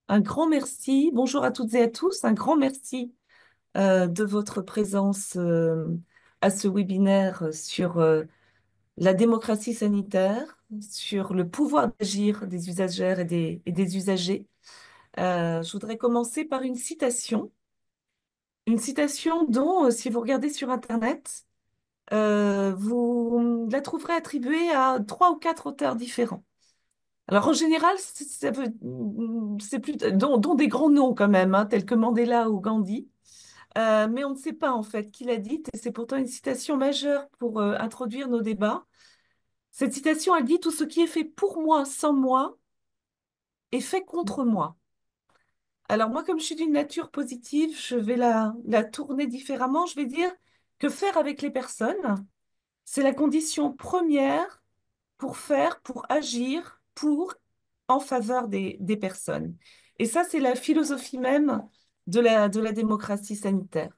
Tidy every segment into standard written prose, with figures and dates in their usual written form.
Un grand merci. Bonjour à toutes et à tous. Un grand merci de votre présence à ce webinaire sur la démocratie sanitaire, sur le pouvoir d'agir des usagères et des usagers. Je voudrais commencer par une citation dont, si vous regardez sur Internet, vous la trouverez attribuée à trois ou quatre auteurs différents. Alors en général, c'est plus, dont des grands noms quand même, hein, tels que Mandela ou Gandhi. Mais on ne sait pas en fait qui l'a dite, et c'est pourtant une citation majeure pour introduire nos débats. Cette citation, elle dit: Tout ce qui est fait pour moi, sans moi, est fait contre moi. Alors moi, comme je suis d'une nature positive, je vais la tourner différemment. Je vais dire que faire avec les personnes, c'est la condition première pour faire, pour agir, en faveur des personnes. Et ça, c'est la philosophie même de la démocratie sanitaire.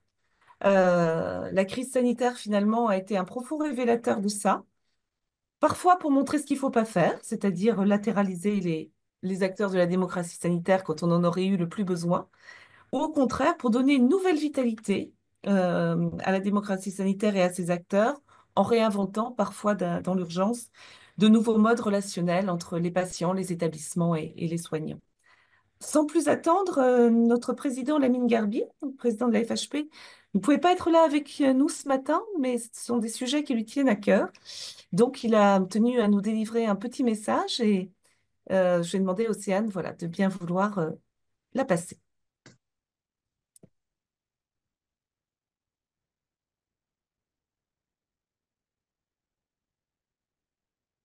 La crise sanitaire, finalement, a été un profond révélateur de ça. Parfois pour montrer ce qu'il ne faut pas faire, c'est-à-dire latéraliser les acteurs de la démocratie sanitaire quand on en aurait eu le plus besoin, ou au contraire pour donner une nouvelle vitalité à la démocratie sanitaire et à ses acteurs, en réinventant parfois dans l'urgence de nouveaux modes relationnels entre les patients, les établissements et les soignants. Sans plus attendre, notre président Lamine Garbi, le président de la FHP, ne pouvait pas être là avec nous ce matin, mais ce sont des sujets qui lui tiennent à cœur. Donc, il a tenu à nous délivrer un petit message et je vais demander à Océane, voilà, de bien vouloir la passer.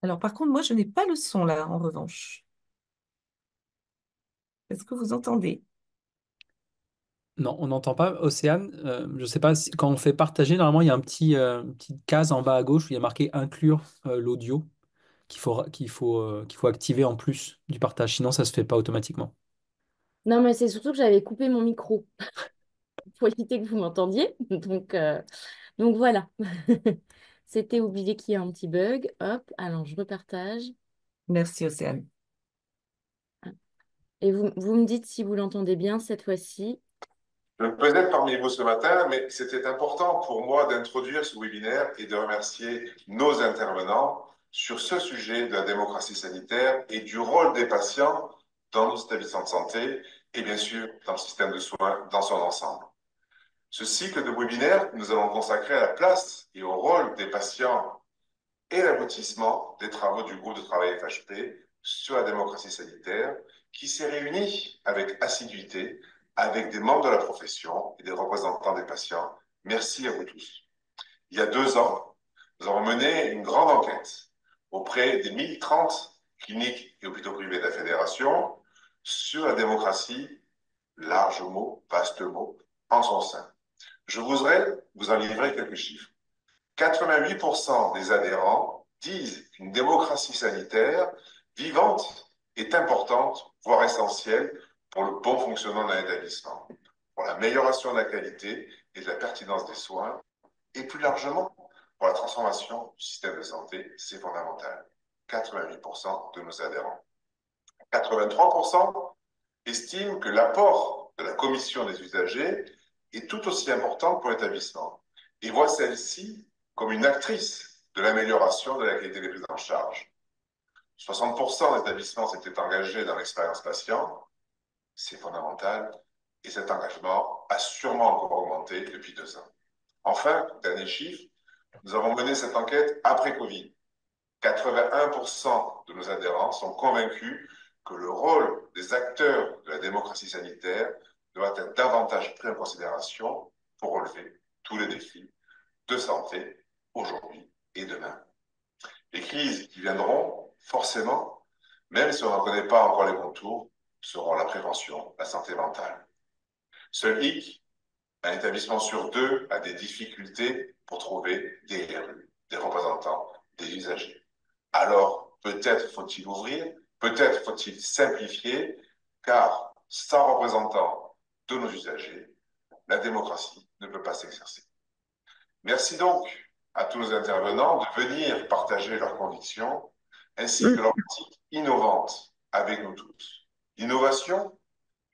Alors, par contre, moi, je n'ai pas le son là, en revanche. Est-ce que vous entendez? Non, on n'entend pas. Océane, je ne sais pas si quand on fait partager, normalement, il y a une petite case en bas à gauche où il y a marqué inclure l'audio qu'il faut activer en plus du partage. Sinon, ça ne se fait pas automatiquement. Non, mais c'est surtout que j'avais coupé mon micro pour éviter que vous m'entendiez. Donc voilà. C'était oublié qu'il y a un petit bug. Hop, alors je repartage. Merci, Océane. Et vous me dites si vous l'entendez bien cette fois-ci. Je peux être parmi vous ce matin, mais c'était important pour moi d'introduire ce webinaire et de remercier nos intervenants sur ce sujet de la démocratie sanitaire et du rôle des patients dans nos établissements de santé et bien sûr dans le système de soins dans son ensemble. Ce cycle de webinaires, nous allons consacrer à la place et au rôle des patients et l'aboutissement des travaux du groupe de travail FHP sur la démocratie sanitaire qui s'est réuni avec assiduité avec des membres de la profession et des représentants des patients. Merci à vous tous. Il y a 2 ans, nous avons mené une grande enquête auprès des 1030 cliniques et hôpitaux privés de la Fédération sur la démocratie, large mot, vaste mot, en son sein. Je voudrais vous en livrer quelques chiffres. 88% des adhérents disent qu'une démocratie sanitaire vivante est importante, voire essentielle, pour le bon fonctionnement d'un établissement, pour l'amélioration de la qualité et de la pertinence des soins, et plus largement, pour la transformation du système de santé, c'est fondamental. 88% de nos adhérents. 83% estiment que l'apport de la commission des usagers est tout aussi important pour l'établissement et voient celle-ci comme une actrice de l'amélioration de la qualité des prises en charge. 60% d'établissements s'étaient engagés dans l'expérience patient, c'est fondamental, et cet engagement a sûrement encore augmenté depuis 2 ans. Enfin, dernier chiffre, nous avons mené cette enquête après Covid. 81% de nos adhérents sont convaincus que le rôle des acteurs de la démocratie sanitaire doit être davantage pris en considération pour relever tous les défis de santé aujourd'hui et demain. Les crises qui viendront, forcément, même si on n'en connaît pas encore les contours, seront la prévention, la santé mentale. Seul hic, un établissement sur 2 a des difficultés pour trouver des RU, des représentants, des usagers. Alors, peut-être faut-il ouvrir, peut-être faut-il simplifier, car sans représentants de nos usagers, la démocratie ne peut pas s'exercer. Merci donc à tous nos intervenants de venir partager leurs convictions ainsi que leurs pratiques innovantes avec nous tous. L'innovation,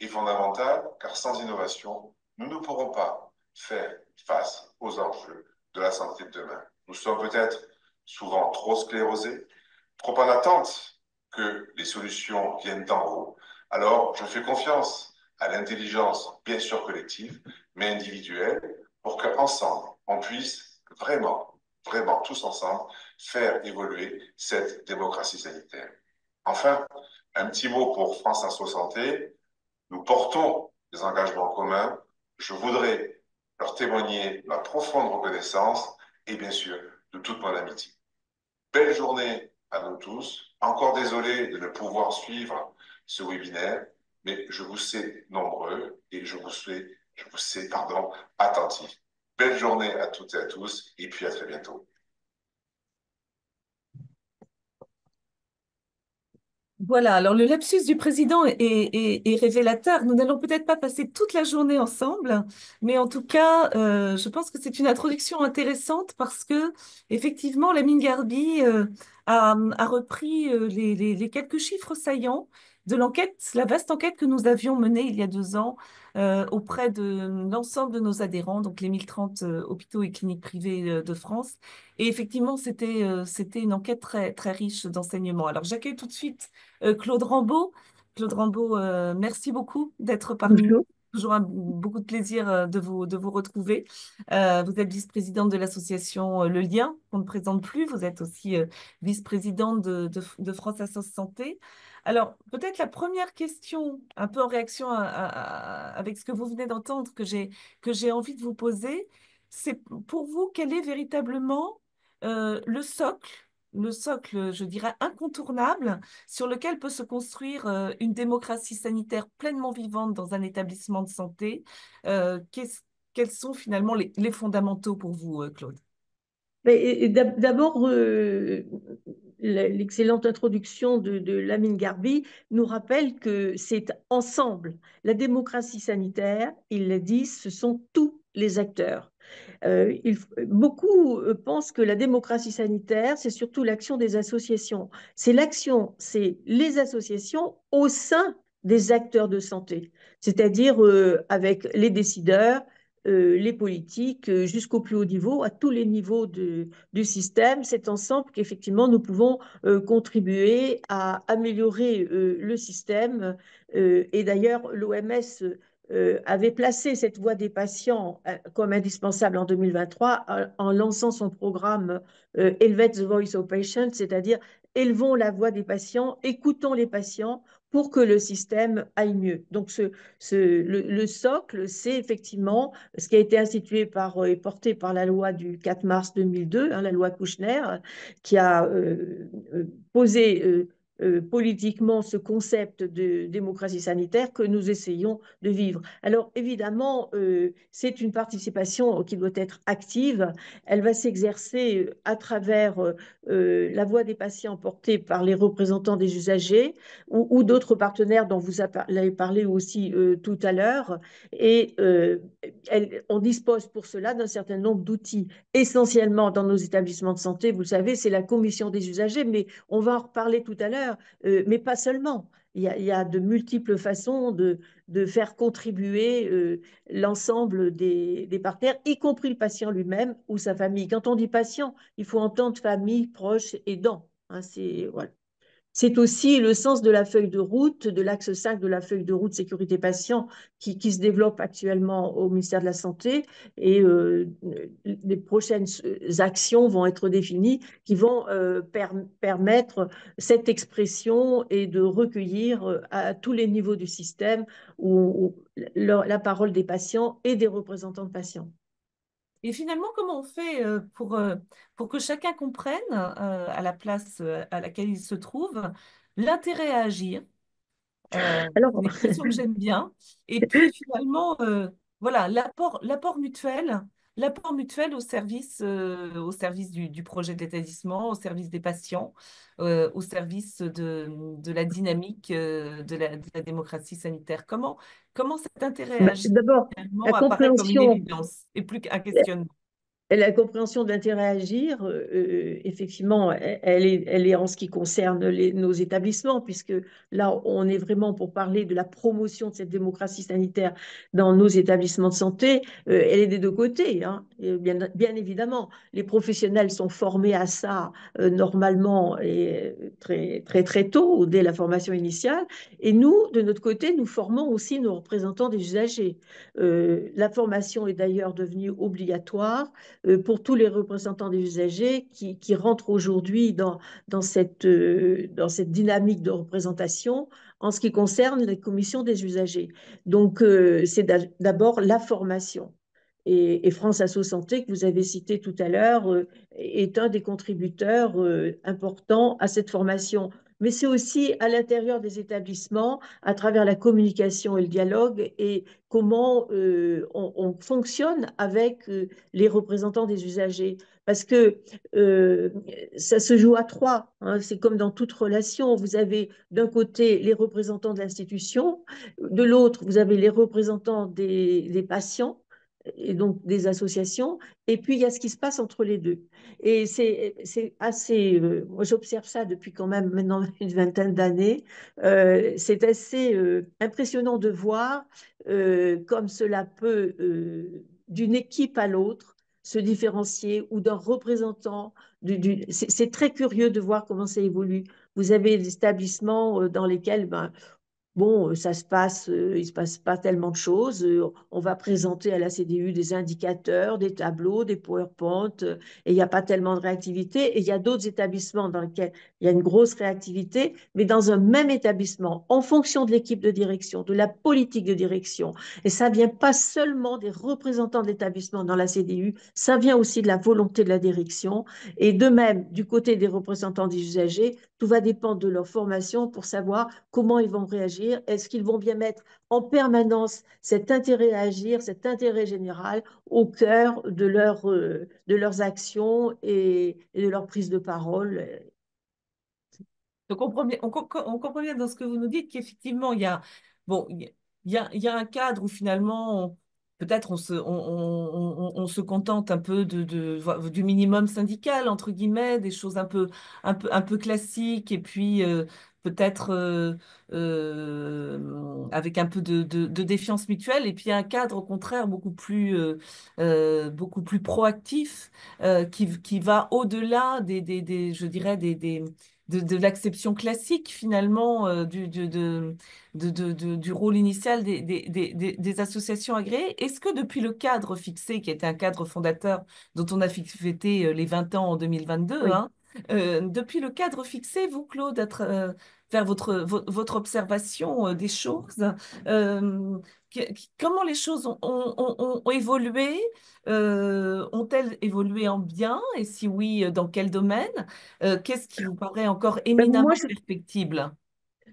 est fondamentale car sans innovation, nous ne pourrons pas faire face aux enjeux de la santé de demain. Nous sommes peut-être souvent trop sclérosés, trop en attente que les solutions viennent d'en haut. Alors, je fais confiance à l'intelligence, bien sûr collective, mais individuelle, pour qu'ensemble, on puisse vraiment, tous ensemble, faire évoluer cette démocratie sanitaire. Enfin, un petit mot pour France Info Santé. Nous portons des engagements communs. Je voudrais leur témoigner ma profonde reconnaissance et bien sûr de toute mon amitié. Belle journée à nous tous. Encore désolé de ne pouvoir suivre ce webinaire, mais je vous sais nombreux et je vous sais, attentifs. Belle journée à toutes et à tous et puis à très bientôt. Voilà, alors le lapsus du président est révélateur. Nous n'allons peut-être pas passer toute la journée ensemble, mais en tout cas, je pense que c'est une introduction intéressante parce que, effectivement, Lamine Garbi a repris les quelques chiffres saillants de l'enquête, la vaste enquête que nous avions menée il y a 2 ans auprès de l'ensemble de nos adhérents, donc les 1030 hôpitaux et cliniques privées de France. Et effectivement, c'était une enquête très, très riche d'enseignements. Alors, j'accueille tout de suite Claude Rambaud. Claude Rambaud, merci beaucoup d'être parmi nous. Bonjour. Toujours beaucoup de plaisir de vous retrouver. Vous êtes vice-présidente de l'association Le Lien, qu'on ne présente plus. Vous êtes aussi vice-présidente de France Assos Santé. Alors, peut-être la première question, un peu en réaction avec ce que vous venez d'entendre, que j'ai envie de vous poser, c'est pour vous, quel est véritablement le socle, je dirais, incontournable sur lequel peut se construire une démocratie sanitaire pleinement vivante dans un établissement de santé. Quels sont finalement les fondamentaux pour vous, Claude? Mais, d'abord, l'excellente introduction de Lamine Garbi nous rappelle que c'est ensemble. La démocratie sanitaire, il l'a dit, ce sont tous les acteurs. Beaucoup pensent que la démocratie sanitaire, c'est surtout l'action des associations. C'est les associations au sein des acteurs de santé, c'est-à-dire avec les décideurs, les politiques, jusqu'au plus haut niveau, à tous les niveaux du système. C'est ensemble qu'effectivement nous pouvons contribuer à améliorer le système. Et d'ailleurs, l'OMS avait placé cette voix des patients comme indispensable en 2023 en lançant son programme Elevate the Voice of Patients, c'est-à-dire élevons la voix des patients, écoutons les patients pour que le système aille mieux. Donc le socle, c'est effectivement ce qui a été institué et porté par la loi du 4 mars 2002, hein, la loi Kouchner, qui a posé politiquement ce concept de démocratie sanitaire que nous essayons de vivre. Alors évidemment, c'est une participation qui doit être active. Elle va s'exercer à travers la voix des patients portée par les représentants des usagers ou d'autres partenaires dont vous avez parlé aussi tout à l'heure. Et on dispose pour cela d'un certain nombre d'outils, essentiellement dans nos établissements de santé. Vous le savez, c'est la commission des usagers, mais on va en reparler tout à l'heure. Mais pas seulement. Il y a de multiples façons de faire contribuer l'ensemble des partenaires, y compris le patient lui-même ou sa famille. Quand on dit patient, il faut entendre famille, proche, aidant. Hein, voilà. C'est aussi le sens de la feuille de route, de l'axe 5 de la feuille de route sécurité patient qui se développe actuellement au ministère de la Santé. Et les prochaines actions vont être définies qui vont permettre cette expression et de recueillir à tous les niveaux du système la parole des patients et des représentants de patients. Et finalement, comment on fait pour que chacun comprenne, à la place à laquelle il se trouve, l'intérêt à agir? Alors, Une expression que j'aime bien. Et puis finalement, voilà, l'apport mutuel au service du projet de l'établissement, au service des patients, au service de la dynamique de la démocratie sanitaire. Comment cet intérêt à agir d'abord, la finalement apparaît comme une compréhension. évidence et plus qu'un questionnement? La compréhension de l'intérêt à agir, effectivement, elle est en ce qui concerne nos établissements, puisque là, on est vraiment pour parler de la promotion de cette démocratie sanitaire dans nos établissements de santé. Elle est des deux côtés, hein. Bien évidemment, les professionnels sont formés à ça normalement et très, très, très tôt, dès la formation initiale. Et nous, de notre côté, nous formons aussi nos représentants des usagers. La formation est d'ailleurs devenue obligatoire pour tous les représentants des usagers qui rentrent aujourd'hui dans cette dynamique de représentation en ce qui concerne les commissions des usagers. Donc, c'est d'abord la formation. Et France Asso Santé, que vous avez cité tout à l'heure, est un des contributeurs importants à cette formation. Mais c'est aussi à l'intérieur des établissements, à travers la communication et le dialogue, et comment on fonctionne avec les représentants des usagers. Parce que euh, ça se joue à trois, hein. C'est comme dans toute relation. Vous avez d'un côté les représentants de l'institution, de l'autre, vous avez les représentants des patients et donc des associations, et puis il y a ce qui se passe entre les deux. Et c'est assez, moi j'observe ça depuis quand même maintenant une vingtaine d'années, c'est assez impressionnant de voir comme cela peut, d'une équipe à l'autre, se différencier ou d'un représentant. C'est très curieux de voir comment ça évolue. Vous avez des établissements dans lesquels ben, bon, ça se passe, il ne se passe pas tellement de choses. On va présenter à la CDU des indicateurs, des tableaux, des PowerPoint, et il n'y a pas tellement de réactivité. Et il y a d'autres établissements dans lesquels il y a une grosse réactivité, mais dans un même établissement, en fonction de l'équipe de direction, de la politique de direction. Et ça ne vient pas seulement des représentants de l'établissement dans la CDU, ça vient aussi de la volonté de la direction. Et de même, du côté des représentants des usagers, tout va dépendre de leur formation pour savoir comment ils vont réagir. Est-ce qu'ils vont bien mettre en permanence cet intérêt à agir, cet intérêt général au cœur de leurs actions et de leur prise de parole? Donc, on comprend bien dans ce que vous nous dites qu'effectivement, bon, il y a un cadre où finalement, peut-être on se contente un peu du minimum syndical, entre guillemets, des choses un peu classiques, et puis peut-être avec un peu de défiance mutuelle, et puis un cadre au contraire beaucoup plus proactif, qui va au-delà je dirais, de l'acception classique finalement du rôle initial des associations agréées. Est-ce que depuis le cadre fixé, qui était un cadre fondateur dont on a fêté les 20 ans en 2022, Oui. hein, depuis le cadre fixé, vous, Claude, faire votre observation des choses, euh, comment les choses ont évolué, ont-elles évolué en bien, et si oui, dans quel domaine? Qu'est-ce qui vous paraît encore Moi, éminemment perfectible?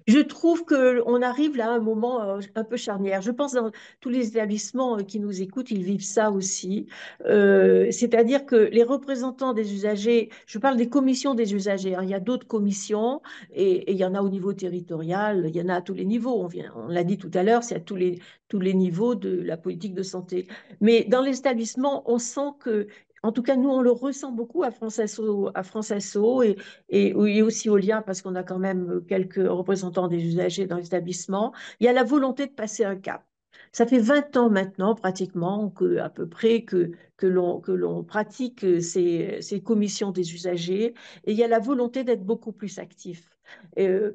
je trouve qu'on arrive là à un moment un peu charnière. Je pense dans tous les établissements qui nous écoutent, ils vivent ça aussi. C'est-à-dire que les représentants des usagers, je parle des commissions des usagers, hein, il y a d'autres commissions et il y en a au niveau territorial, il y en a à tous les niveaux. On l'a dit tout à l'heure, c'est à tous les niveaux de la politique de santé. Mais dans les établissements, on sent que en tout cas, nous, on le ressent beaucoup à France Asso et oui, aussi au lien, parce qu'on a quand même quelques représentants des usagers dans l'établissement, il y a la volonté de passer un cap. Ça fait 20 ans maintenant, pratiquement, à peu près, que l'on pratique ces commissions des usagers, et il y a la volonté d'être beaucoup plus actif.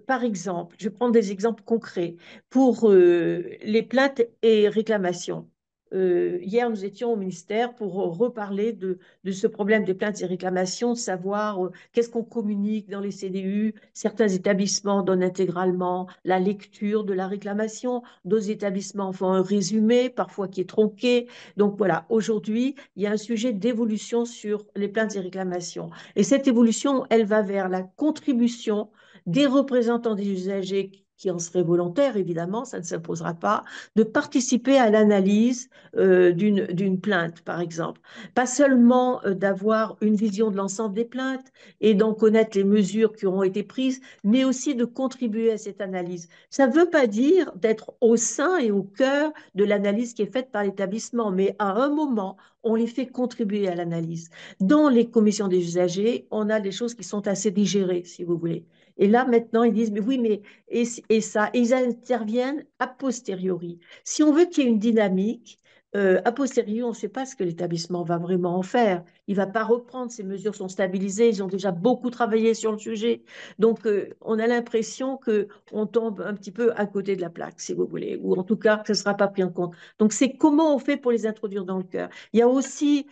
Par exemple, je vais prendre des exemples concrets pour les plaintes et réclamations. Hier, nous étions au ministère pour reparler de ce problème des plaintes et réclamations, de savoir qu'est-ce qu'on communique dans les CDU. Certains établissements donnent intégralement la lecture de la réclamation, d'autres établissements font un résumé, parfois qui est tronqué. Donc voilà, aujourd'hui, il y a un sujet d'évolution sur les plaintes et réclamations. Et cette évolution, elle va vers la contribution des représentants des usagers qui en seraient volontaires, évidemment, ça ne s'imposera pas, de participer à l'analyse d'une plainte, par exemple. Pas seulement d'avoir une vision de l'ensemble des plaintes et d'en connaître les mesures qui auront été prises, mais aussi de contribuer à cette analyse. Ça ne veut pas dire d'être au sein et au cœur de l'analyse qui est faite par l'établissement, mais à un moment, on les fait contribuer à l'analyse. Dans les commissions des usagers, on a des choses qui sont assez digérées, si vous voulez. Et là, maintenant, ils disent, mais oui, mais et ça, et ils interviennent a posteriori. Si on veut qu'il y ait une dynamique, a posteriori, on ne sait pas ce que l'établissement va vraiment en faire. Il ne va pas reprendre, ces mesures sont stabilisées, ils ont déjà beaucoup travaillé sur le sujet. Donc, on a l'impression qu'on tombe un petit peu à côté de la plaque, si vous voulez, ou en tout cas que ce ne sera pas pris en compte. Donc, c'est comment on fait pour les introduire dans le cœur. Il y a aussi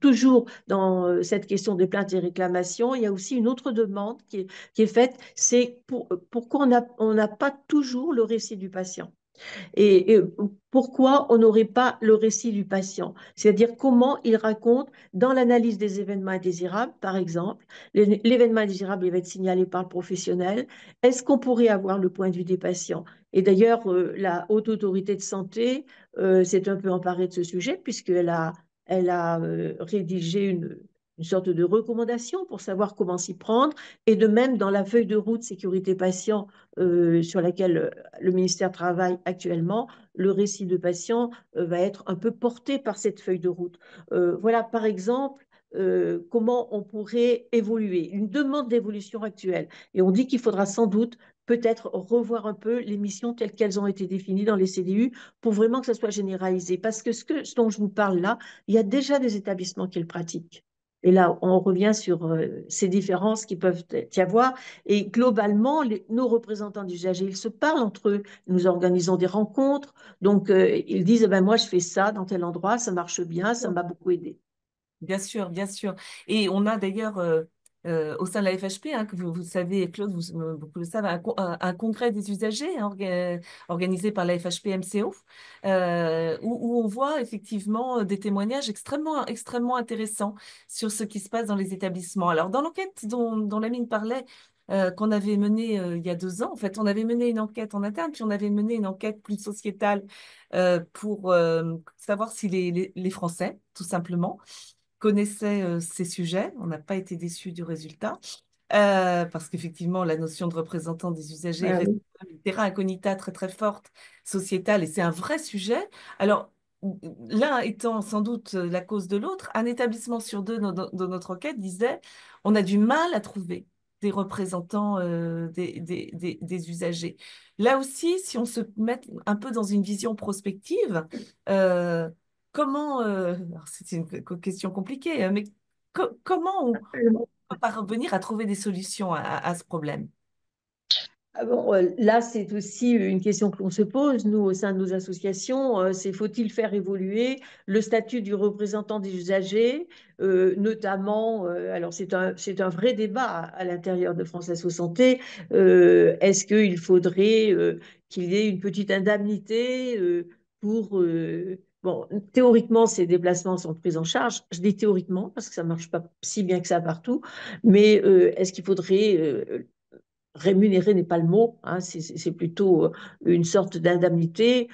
toujours dans cette question des plaintes et réclamations, il y a aussi une autre demande qui est faite, c'est pourquoi on n'a pas toujours le récit du patient. Et pourquoi on n'aurait pas le récit du patient? C'est-à-dire comment il raconte dans l'analyse des événements indésirables, par exemple, l'événement indésirable il va être signalé par le professionnel. Est-ce qu'on pourrait avoir le point de vue des patients? Et d'ailleurs, la Haute Autorité de Santé s'est un peu emparée de ce sujet elle a rédigé une sorte de recommandation pour savoir comment s'y prendre. Et de même, dans la feuille de route sécurité patient sur laquelle le ministère travaille actuellement, le récit de patient va être un peu porté par cette feuille de route. Voilà, par exemple, comment on pourrait évoluer, une demande d'évolution actuelle. Et on dit qu'il faudra sans doute peut-être revoir un peu les missions telles qu'elles ont été définies dans les CDU pour vraiment que ça soit généralisé. Parce que ce dont je vous parle là, il y a déjà des établissements qui le pratiquent. Et là, on revient sur ces différences qui peuvent y avoir. Et globalement, nos représentants d'usagers, ils se parlent entre eux. Nous organisons des rencontres. Donc, ils disent, eh ben, moi, je fais ça dans tel endroit, ça marche bien, ça m'a beaucoup aidé. Bien sûr, bien sûr. Et on a d'ailleurs au sein de la FHP, hein, que vous savez, Claude, beaucoup le savez, un congrès des usagers hein, organisé par la FHP MCO, où on voit effectivement des témoignages extrêmement, extrêmement intéressants sur ce qui se passe dans les établissements. Alors, dans l'enquête dont Lamine parlait, qu'on avait menée il y a 2 ans, en fait, on avait mené une enquête en interne, puis on avait mené une enquête plus sociétale pour savoir si les Français, tout simplement, connaissait ces sujets. On n'a pas été déçus du résultat. Parce qu'effectivement, la notion de représentant des usagers Ah reste oui. une terra incognita très très forte, sociétale, et c'est un vrai sujet. Alors, l'un étant sans doute la cause de l'autre, un établissement sur deux dans notre enquête disait on a du mal à trouver des représentants des usagers. Là aussi, si on se met un peu dans une vision prospective, euh, comment, alors c'est une question compliquée, hein, mais comment on peut parvenir à trouver des solutions à ce problème? Ah bon, là, c'est aussi une question que l'on se pose, nous, au sein de nos associations, c'est faut-il faire évoluer le statut du représentant des usagers, notamment, alors c'est un vrai débat à l'intérieur de France Asso Santé, est-ce qu'il faudrait qu'il y ait une petite indemnité pour... bon, théoriquement, ces déplacements sont pris en charge. Je dis théoriquement parce que ça ne marche pas si bien que ça partout, mais est-ce qu'il faudrait rémunérer n'est pas le mot, hein, c'est plutôt une sorte d'indemnité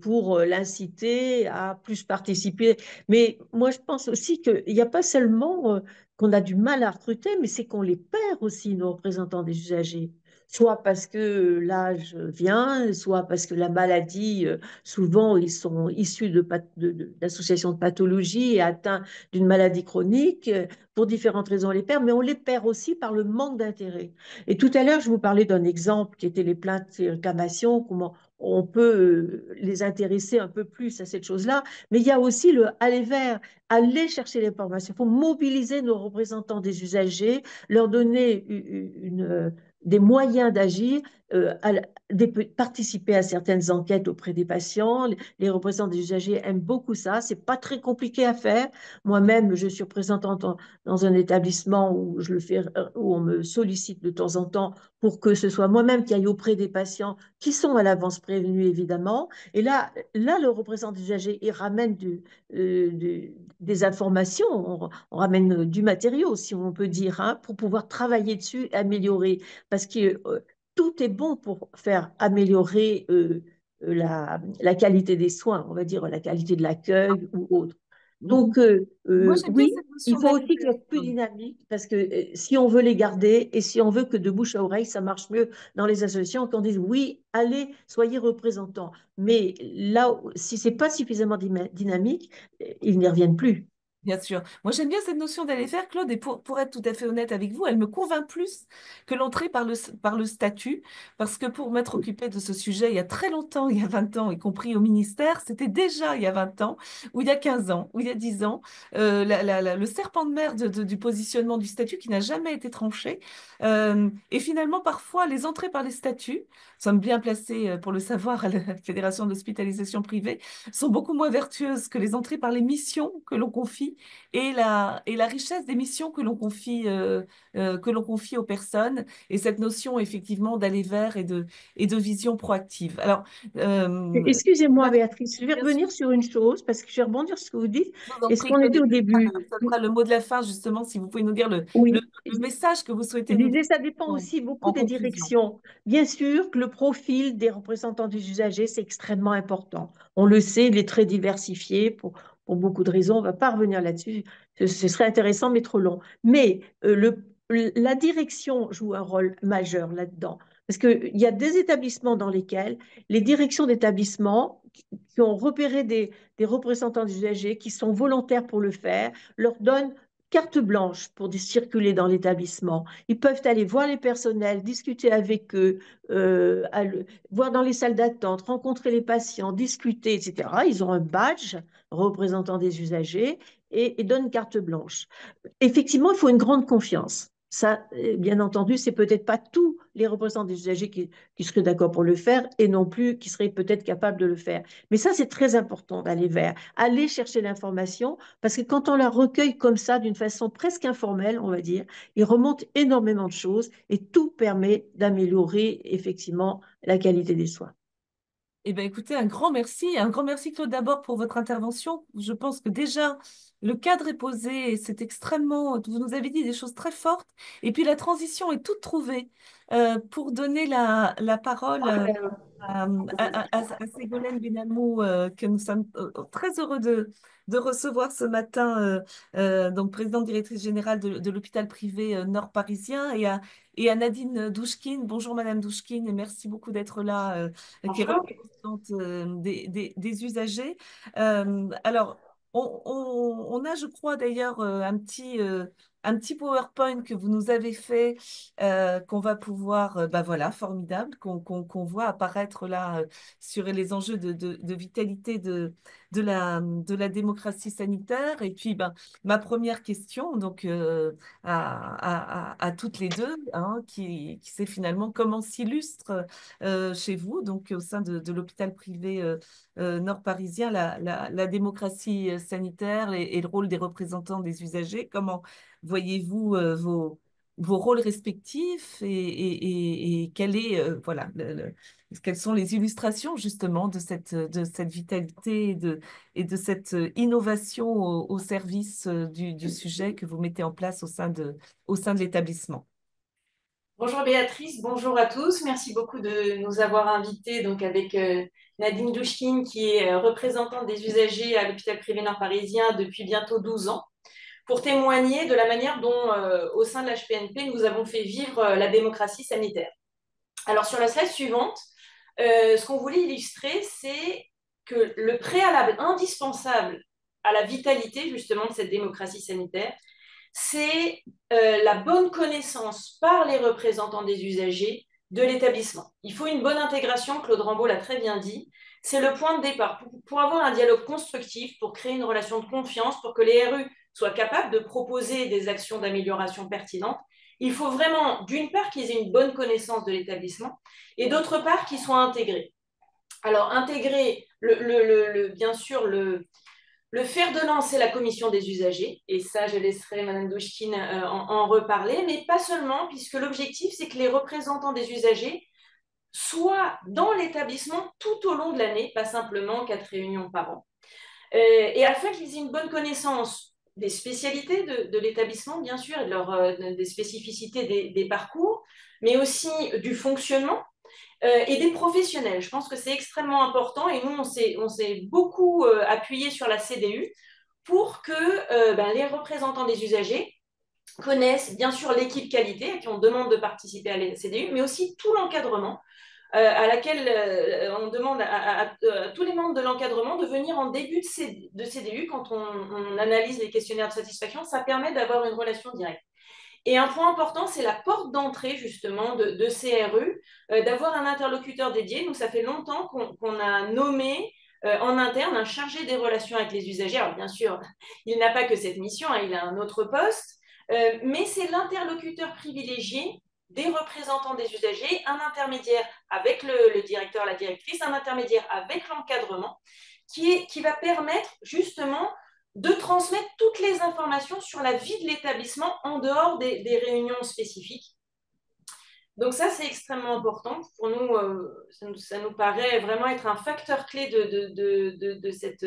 pour l'inciter à plus participer. Mais moi, je pense aussi qu'il n'y a pas seulement qu'on a du mal à recruter, mais c'est qu'on les perd aussi, nos représentants des usagers. Soit parce que l'âge vient, soit parce que la maladie, souvent ils sont issus d'associations de pathologie et atteints d'une maladie chronique. Pour différentes raisons, on les perd, mais on les perd aussi par le manque d'intérêt. Et tout à l'heure, je vous parlais d'un exemple qui était les plaintes et réclamations, comment on peut les intéresser un peu plus à cette chose-là. Mais il y a aussi le aller vers, aller chercher l'information. Il faut mobiliser nos représentants des usagers, leur donner des moyens d'agir participer à certaines enquêtes auprès des patients. Les représentants des usagers aiment beaucoup ça. C'est pas très compliqué à faire. Moi-même, je suis représentante dans un établissement où je le fais, où on me sollicite de temps en temps pour que ce soit moi-même qui aille auprès des patients qui sont à l'avance prévenus, évidemment. Et là, le représentant des usagers, il ramène des informations, on ramène du matériau, si on peut dire, hein, pour pouvoir travailler dessus et améliorer. Parce que tout est bon pour faire améliorer la qualité des soins, on va dire la qualité de l'accueil ou autre. Donc, Moi, j'aime bien oui, cette il notion faut d'aller aussi qu'il y ait plus vers. dynamique parce que si on veut les garder et si on veut que de bouche à oreille, ça marche mieux dans les associations, qu'on dise oui, allez, soyez représentants. Mais là, si c'est pas suffisamment dynamique, ils n'y reviennent plus. Bien sûr. Moi, j'aime bien cette notion d'aller faire, Claude, et pour être tout à fait honnête avec vous, elle me convainc plus que l'entrée par le statut, parce que pour m'être occupée de ce sujet il y a très longtemps, il y a 20 ans, y compris au ministère, c'était déjà il y a 20 ans, ou il y a 15 ans, ou il y a 10 ans, le serpent de mer du positionnement du statut qui n'a jamais été tranché. Et finalement, parfois, les entrées par les statuts, nous sommes bien placés pour le savoir à la Fédération d'hospitalisation privée, sont beaucoup moins vertueuses que les entrées par les missions que l'on confie et la richesse des missions que l'on confie aux personnes et cette notion effectivement d'aller vers et de vision proactive. Alors, Excusez-moi, Béatrice, je vais bien sûr, revenir sur une chose parce que je vais rebondir sur ce que vous dites. je vous en Et ce prie, qu'on Claude, était et au puis début. ça sera le mot de la fin justement, si vous pouvez nous dire Oui, le message que vous je souhaitez nous disais, donner ça dépend aussi beaucoup en des conclusion. directions. Bien sûr que le profil des représentants des usagers, c'est extrêmement important. On le sait, il est très diversifié pour beaucoup de raisons. On ne va pas revenir là-dessus. Ce serait intéressant, mais trop long. Mais la direction joue un rôle majeur là-dedans. Parce qu'il y a des établissements dans lesquels les directions d'établissements qui ont repéré des représentants des usagers qui sont volontaires pour le faire, leur donnent carte blanche pour circuler dans l'établissement. Ils peuvent aller voir les personnels, discuter avec eux, voir dans les salles d'attente, rencontrer les patients, discuter, etc. Ils ont un badge représentant des usagers et donnent carte blanche. Effectivement, il faut une grande confiance. Ça, bien entendu, c'est peut-être pas tous les représentants des usagers qui seraient d'accord pour le faire et non plus qui seraient peut-être capables de le faire. Mais ça, c'est très important d'aller vers, aller chercher l'information parce que quand on la recueille comme ça, d'une façon presque informelle, on va dire, il remonte énormément de choses et tout permet d'améliorer effectivement la qualité des soins. Eh bien, écoutez, un grand merci Claude d'abord pour votre intervention. Je pense que déjà le cadre est posé et c'est extrêmement. Vous nous avez dit des choses très fortes. Et puis la transition est toute trouvée pour donner la parole à Ségolène Benamou que nous sommes très heureux de recevoir ce matin, donc présidente directrice générale de l'hôpital privé nord parisien et à Nadine Douchkine. Bonjour Madame Douchkine et merci beaucoup d'être là. Qui est Bonjour. représentante des usagers. Alors, on a, je crois d'ailleurs, un petit PowerPoint que vous nous avez fait, qu'on va pouvoir, bah voilà, formidable, qu'on voit apparaître là sur les enjeux de vitalité de la démocratie sanitaire. Et puis, ben, ma première question, donc, à toutes les deux, hein, qui c'est finalement comment s'illustre chez vous, donc au sein de l'hôpital privé nord parisien, la démocratie sanitaire et le rôle des représentants des usagers. Comment voyez-vous vos rôles respectifs et quel est, voilà, quelles sont les illustrations justement de cette vitalité et de cette innovation au service du sujet que vous mettez en place au sein de l'établissement? Bonjour Béatrice, bonjour à tous. Merci beaucoup de nous avoir invités donc avec Nadine Douchkine qui est représentante des usagers à l'hôpital privé nord parisien depuis bientôt 12 ans pour témoigner de la manière dont au sein de l'HPNP nous avons fait vivre la démocratie sanitaire. Alors sur la slide suivante, ce qu'on voulait illustrer, c'est que le préalable indispensable à la vitalité justement de cette démocratie sanitaire, c'est la bonne connaissance par les représentants des usagers de l'établissement. Il faut une bonne intégration, Claude Rambaud l'a très bien dit, c'est le point de départ pour avoir un dialogue constructif, pour créer une relation de confiance, pour que les RU soient capables de proposer des actions d'amélioration pertinentes Il faut vraiment, d'une part, qu'ils aient une bonne connaissance de l'établissement et d'autre part, qu'ils soient intégrés. Alors, intégrer, bien sûr, le fer de lance, c'est la commission des usagers, et ça, je laisserai Mme Douchkine en reparler, mais pas seulement, puisque l'objectif, c'est que les représentants des usagers soient dans l'établissement tout au long de l'année, pas simplement 4 réunions par an. Et afin qu'ils aient une bonne connaissance des spécialités de l'établissement, bien sûr, et des spécificités des parcours, mais aussi du fonctionnement et des professionnels. Je pense que c'est extrêmement important et nous, on s'est beaucoup appuyé sur la CDU pour que les représentants des usagers connaissent bien sûr l'équipe qualité à qui on demande de participer à la CDU, mais aussi tout l'encadrement à laquelle on demande à tous les membres de l'encadrement de venir en début de CDU quand on analyse les questionnaires de satisfaction. Ça permet d'avoir une relation directe. Et un point important, c'est la porte d'entrée justement de CRU, d'avoir un interlocuteur dédié. Nous, ça fait longtemps qu'on a nommé en interne un chargé des relations avec les usagers. Alors bien sûr, il n'a pas que cette mission, hein, il a un autre poste, mais c'est l'interlocuteur privilégié des représentants des usagers, un intermédiaire avec le directeur, la directrice, un intermédiaire avec l'encadrement, qui va permettre justement de transmettre toutes les informations sur la vie de l'établissement en dehors des réunions spécifiques. Donc ça, c'est extrêmement important. Pour nous, ça nous paraît vraiment être un facteur clé de cette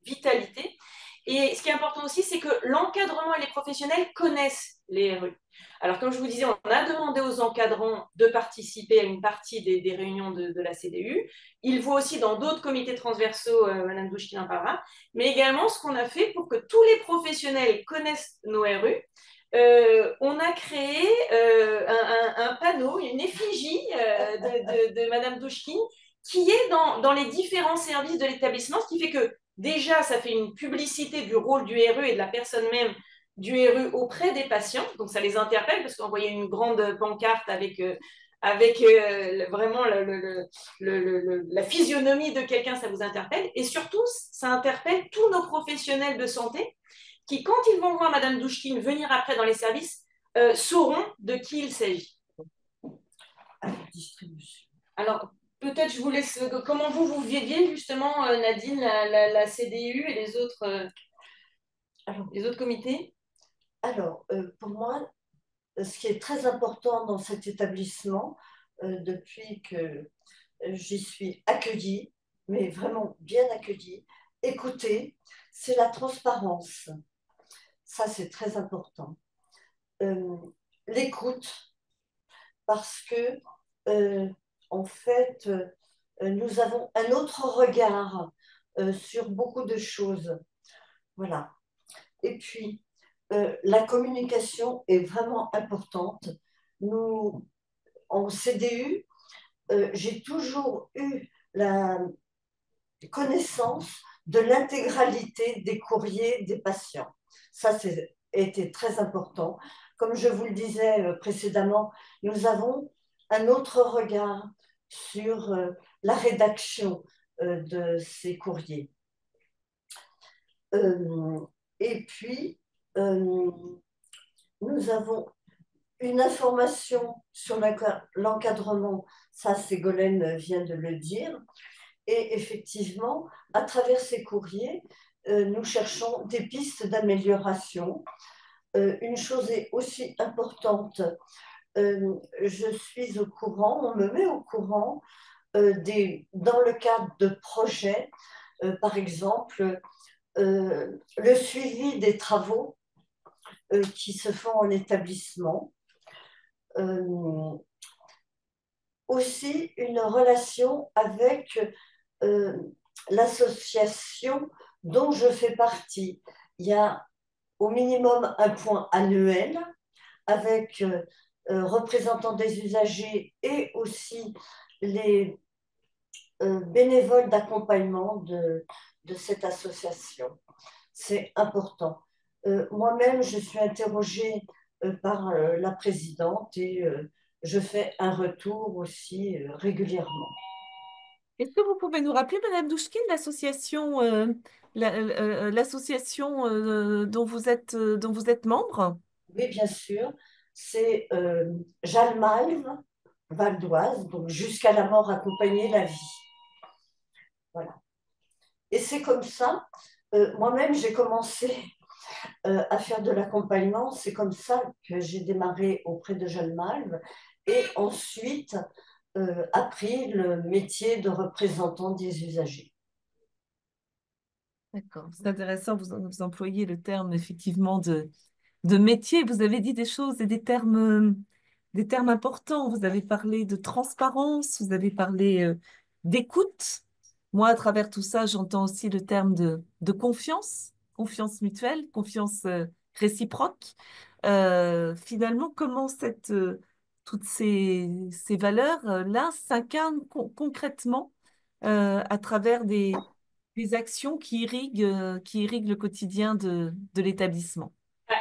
vitalité. Et ce qui est important aussi, c'est que l'encadrement et les professionnels connaissent les RU. Alors, comme je vous disais, on a demandé aux encadrants de participer à une partie des réunions de la CDU. Il faut aussi dans d'autres comités transversaux, Mme Douchkine en parlera, mais également ce qu'on a fait pour que tous les professionnels connaissent nos RU. On a créé un panneau, une effigie de Mme Douchkine qui est dans les différents services de l'établissement, ce qui fait que déjà, ça fait une publicité du rôle du RU et de la personne même du RU auprès des patients. Donc, ça les interpelle parce qu'on voyait une grande pancarte avec vraiment la physionomie de quelqu'un, ça vous interpelle. Et surtout, ça interpelle tous nos professionnels de santé qui, quand ils vont voir Mme Douchkine venir après dans les services, sauront de qui il s'agit. Alors, peut-être je vous laisse, comment vous viviez justement, Nadine, la CDU et les autres comités? Alors, pour moi, ce qui est très important dans cet établissement, depuis que j'y suis accueillie, mais vraiment bien accueillie, écoutée, c'est la transparence. Ça, c'est très important. L'écoute, parce que, en fait, nous avons un autre regard sur beaucoup de choses. Voilà. Et puis, la communication est vraiment importante. Nous, en CDU, j'ai toujours eu la connaissance de l'intégralité des courriers des patients. Ça, c'est été très important. Comme je vous le disais précédemment, nous avons un autre regard sur la rédaction de ces courriers. Et puis, nous avons une information sur l'encadrement, ça Ségolène vient de le dire, et effectivement, à travers ces courriers, nous cherchons des pistes d'amélioration. Une chose est aussi importante, je suis au courant, on me met au courant dans le cadre de projets, par exemple, le suivi des travaux qui se font en établissement. Aussi une relation avec l'association dont je fais partie. Il y a au minimum un point annuel avec représentants des usagers et aussi les bénévoles d'accompagnement de cette association. C'est important. Moi-même, je suis interrogée par la présidente et je fais un retour aussi régulièrement. Est-ce que vous pouvez nous rappeler, Madame Douchkine, l'association dont vous êtes membre? Oui, bien sûr. c'est Jeanne Malve, Val d'Oise, donc jusqu'à la mort accompagner la vie. Voilà. Et c'est comme ça, moi-même j'ai commencé à faire de l'accompagnement, c'est comme ça que j'ai démarré auprès de Jeanne Malve et ensuite appris le métier de représentant des usagers. D'accord, c'est intéressant, vous employez le terme effectivement de métier. Vous avez dit des choses et des termes importants. Vous avez parlé de transparence, vous avez parlé d'écoute. Moi, à travers tout ça, j'entends aussi le terme de confiance, confiance mutuelle, confiance réciproque. Finalement, comment toutes ces valeurs-là s'incarnent concrètement à travers des actions qui irriguent le quotidien de l'établissement.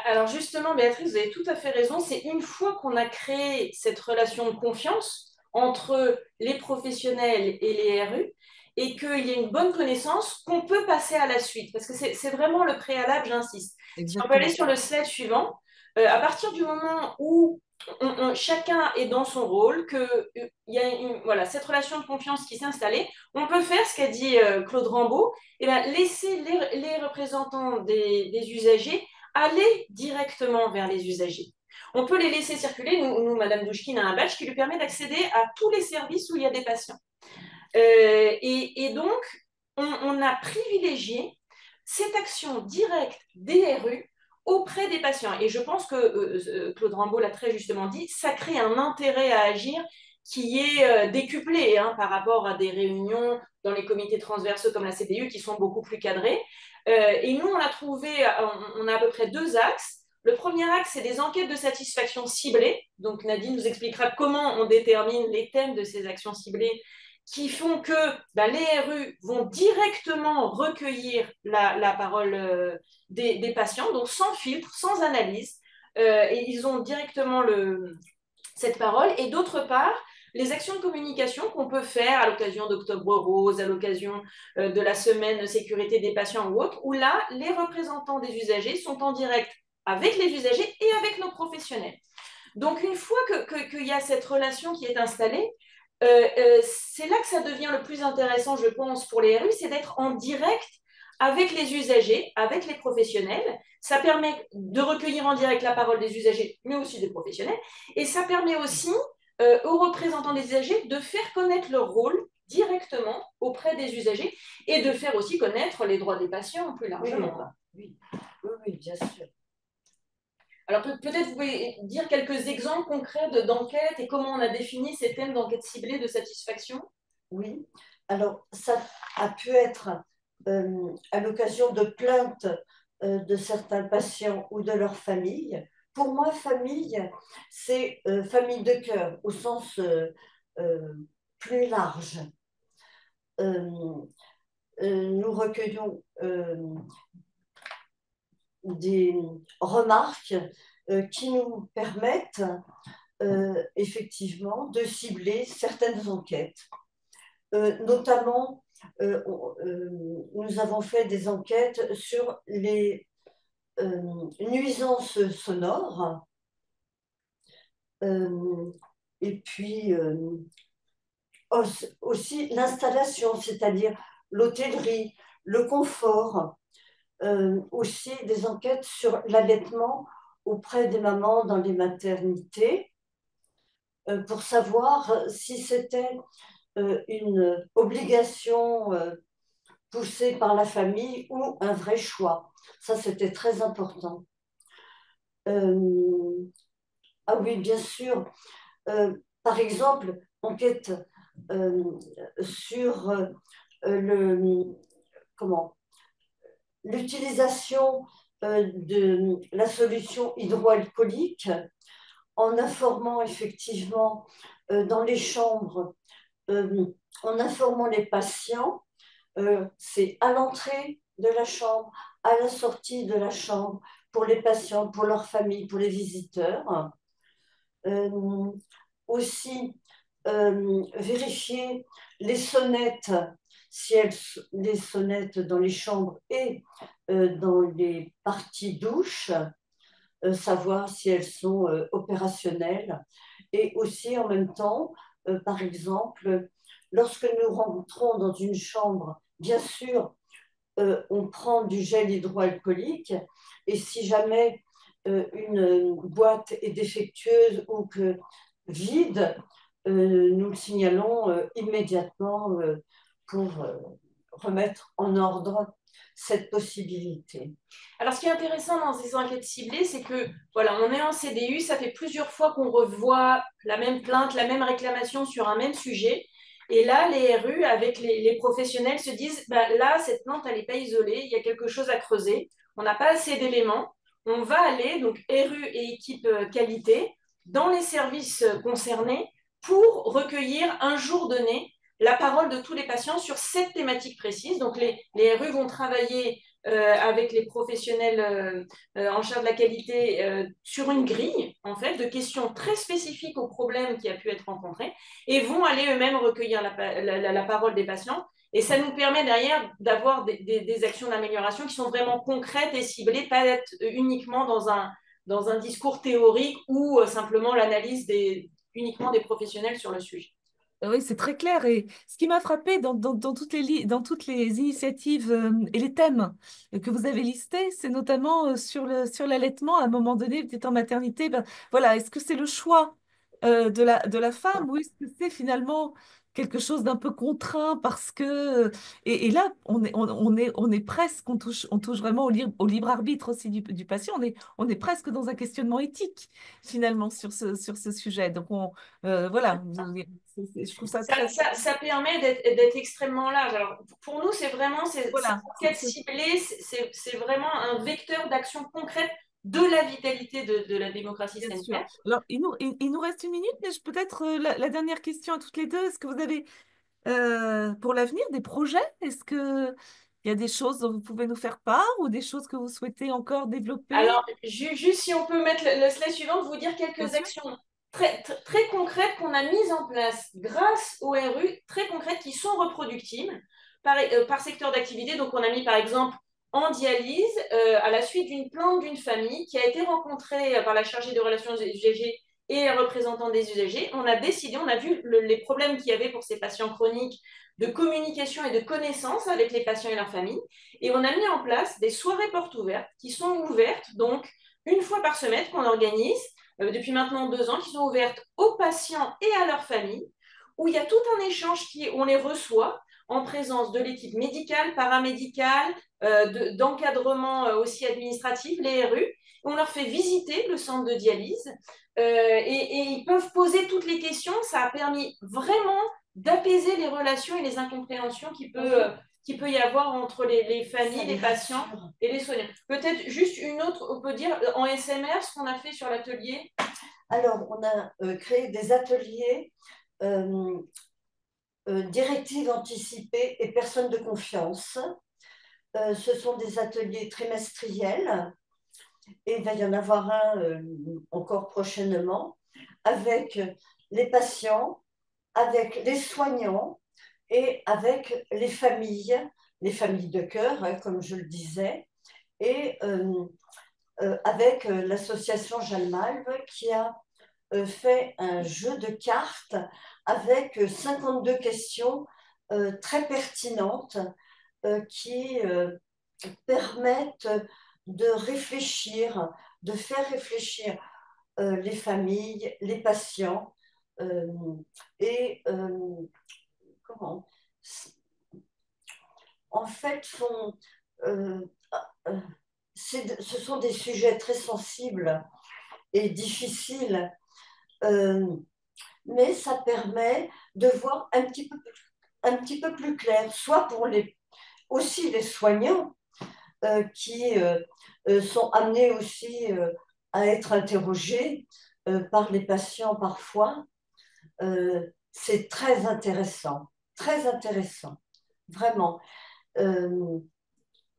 Alors justement, Béatrice, vous avez tout à fait raison. C'est une fois qu'on a créé cette relation de confiance entre les professionnels et les RU et qu'il y a une bonne connaissance qu'on peut passer à la suite. Parce que c'est vraiment le préalable, j'insiste. Si on peut aller Exactement. sur le slide suivant, à partir du moment où chacun est dans son rôle, qu'il y a voilà, cette relation de confiance qui s'est installée, on peut faire ce qu'a dit Claude Rambaud, et laisser les représentants des usagers aller directement vers les usagers. On peut les laisser circuler. Nous Madame Douchkine a un badge qui lui permet d'accéder à tous les services où il y a des patients. Et donc, on a privilégié cette action directe des RU auprès des patients. Et je pense que Claude Rambaud l'a très justement dit, ça crée un intérêt à agir qui est décuplé par rapport à des réunions dans les comités transversaux comme la CDU qui sont beaucoup plus cadrés. Et nous, on a à peu près 2 axes. Le premier axe, c'est des enquêtes de satisfaction ciblées. Donc Nadine nous expliquera comment on détermine les thèmes de ces actions ciblées qui font que les RU vont directement recueillir la parole des patients, donc sans filtre, sans analyse, et ils ont directement cette parole. Et d'autre part, les actions de communication qu'on peut faire à l'occasion d'Octobre Rose, à l'occasion de la semaine sécurité des patients ou autre, où là, les représentants des usagers sont en direct avec les usagers et avec nos professionnels. Donc, une fois qu'il y a cette relation qui est installée, c'est là que ça devient le plus intéressant, je pense, pour les RU, c'est d'être en direct avec les usagers, avec les professionnels. Ça permet de recueillir en direct la parole des usagers, mais aussi des professionnels. Et ça permet aussi aux représentants des usagers de faire connaître leur rôle directement auprès des usagers et de faire aussi connaître les droits des patients plus largement. Oui, oui, bien sûr. Alors peut-être vous pouvez dire quelques exemples concrets d'enquêtes et comment on a défini ces thèmes d'enquête ciblée de satisfaction. Oui, alors ça a pu être à l'occasion de plaintes de certains patients ou de leur famille. Pour moi, famille, c'est famille de cœur au sens plus large. Nous recueillons des remarques qui nous permettent effectivement de cibler certaines enquêtes. Notamment, nous avons fait des enquêtes sur les nuisances sonores et puis aussi l'installation, c'est-à-dire l'hôtellerie, le confort, aussi des enquêtes sur l'allaitement auprès des mamans dans les maternités pour savoir si c'était une obligation poussée par la famille ou un vrai choix. Ça, c'était très important. Ah oui, bien sûr. Par exemple, enquête sur l'utilisation de la solution hydroalcoolique en informant effectivement dans les chambres, en informant les patients, c'est à l'entrée de la chambre, à la sortie de la chambre, pour les patients, pour leurs familles, pour les visiteurs. Aussi, vérifier les sonnettes, si les sonnettes dans les chambres et dans les parties douches, savoir si elles sont opérationnelles. Et aussi, en même temps, par exemple, lorsque nous rentrons dans une chambre, bien sûr, on prend du gel hydroalcoolique et si jamais une boîte est défectueuse ou que vide, nous le signalons immédiatement pour remettre en ordre cette possibilité. Alors, ce qui est intéressant dans ces enquêtes ciblées, c'est que, voilà, on est en CDU, ça fait plusieurs fois qu'on revoit la même plainte, la même réclamation sur un même sujet. Et là, les RU, avec les professionnels, se disent, bah, là, cette plainte, elle n'est pas isolée, il y a quelque chose à creuser, on n'a pas assez d'éléments. On va aller, donc RU et équipe qualité, dans les services concernés pour recueillir un jour donné la parole de tous les patients sur cette thématique précise. Donc, les RU vont travailler avec les professionnels en charge de la qualité sur une grille, en fait, de questions très spécifiques au problème qui a pu être rencontré et vont aller eux-mêmes recueillir la parole des patients. Et ça nous permet derrière d'avoir des actions d'amélioration qui sont vraiment concrètes et ciblées, pas être uniquement dans un discours théorique ou simplement l'analyse uniquement des professionnels sur le sujet. Oui, c'est très clair. Et ce qui m'a frappé dans toutes les initiatives et les thèmes que vous avez listés, c'est notamment sur l'allaitement. À un moment donné, peut-être en maternité, ben, voilà, est-ce que c'est le choix de la femme ou est-ce que c'est finalement quelque chose d'un peu contraint parce que et là on est presque on touche vraiment au libre arbitre aussi du patient. On est presque dans un questionnement éthique finalement sur ce sujet. Donc voilà, je trouve ça très... Ça permet d'être extrêmement large. Alors, pour nous, c'est vraiment cette Voilà, enquête ciblée, c'est vraiment un vecteur d'action concrète de la vitalité de la démocratie bien sûr. sanitaire. Alors, il nous reste une minute, mais peut-être la dernière question à toutes les deux. Est-ce que vous avez, pour l'avenir, des projets? Est-ce que il y a des choses dont vous pouvez nous faire part ou des choses que vous souhaitez encore développer? Alors, juste si on peut mettre le slide suivant, vous dire Bien quelques sûr. actions très concrètes qu'on a mises en place grâce au RU, très concrètes qui sont reproductibles par secteur d'activité. Donc, on a mis par exemple en dialyse, à la suite d'une plainte d'une famille qui a été rencontrée par la chargée de relations usagers et représentant des usagers. On a décidé, on a vu les problèmes qu'il y avait pour ces patients chroniques de communication et de connaissance avec les patients et leurs familles. Et on a mis en place des soirées portes ouvertes qui sont ouvertes, donc une fois par semaine qu'on organise, depuis maintenant 2 ans, qui sont ouvertes aux patients et à leurs familles, où il y a tout un échange où on les reçoit en présence de l'équipe médicale, paramédicale, d'encadrement aussi administratif, les RU. On leur fait visiter le centre de dialyse et ils peuvent poser toutes les questions. Ça a permis vraiment d'apaiser les relations et les incompréhensions qu'il peut y avoir entre les familles, les patients et les soignants. Peut-être juste une autre, on peut dire en SMR, ce qu'on a fait sur l'atelier. Alors, on a créé des ateliers directives anticipées et personnes de confiance. Ce sont des ateliers trimestriels et il va y en avoir un encore prochainement avec les patients, avec les soignants et avec les familles de cœur, hein, comme je le disais, et avec l'association Jalmalve qui a fait un jeu de cartes avec 52 questions très pertinentes qui permettent de réfléchir, de faire réfléchir les familles, les patients et comment en fait euh, ce sont des sujets très sensibles et difficiles, mais ça permet de voir un petit peu plus clair, soit pour aussi les soignants qui sont amenés aussi à être interrogés par les patients parfois. C'est très intéressant, vraiment.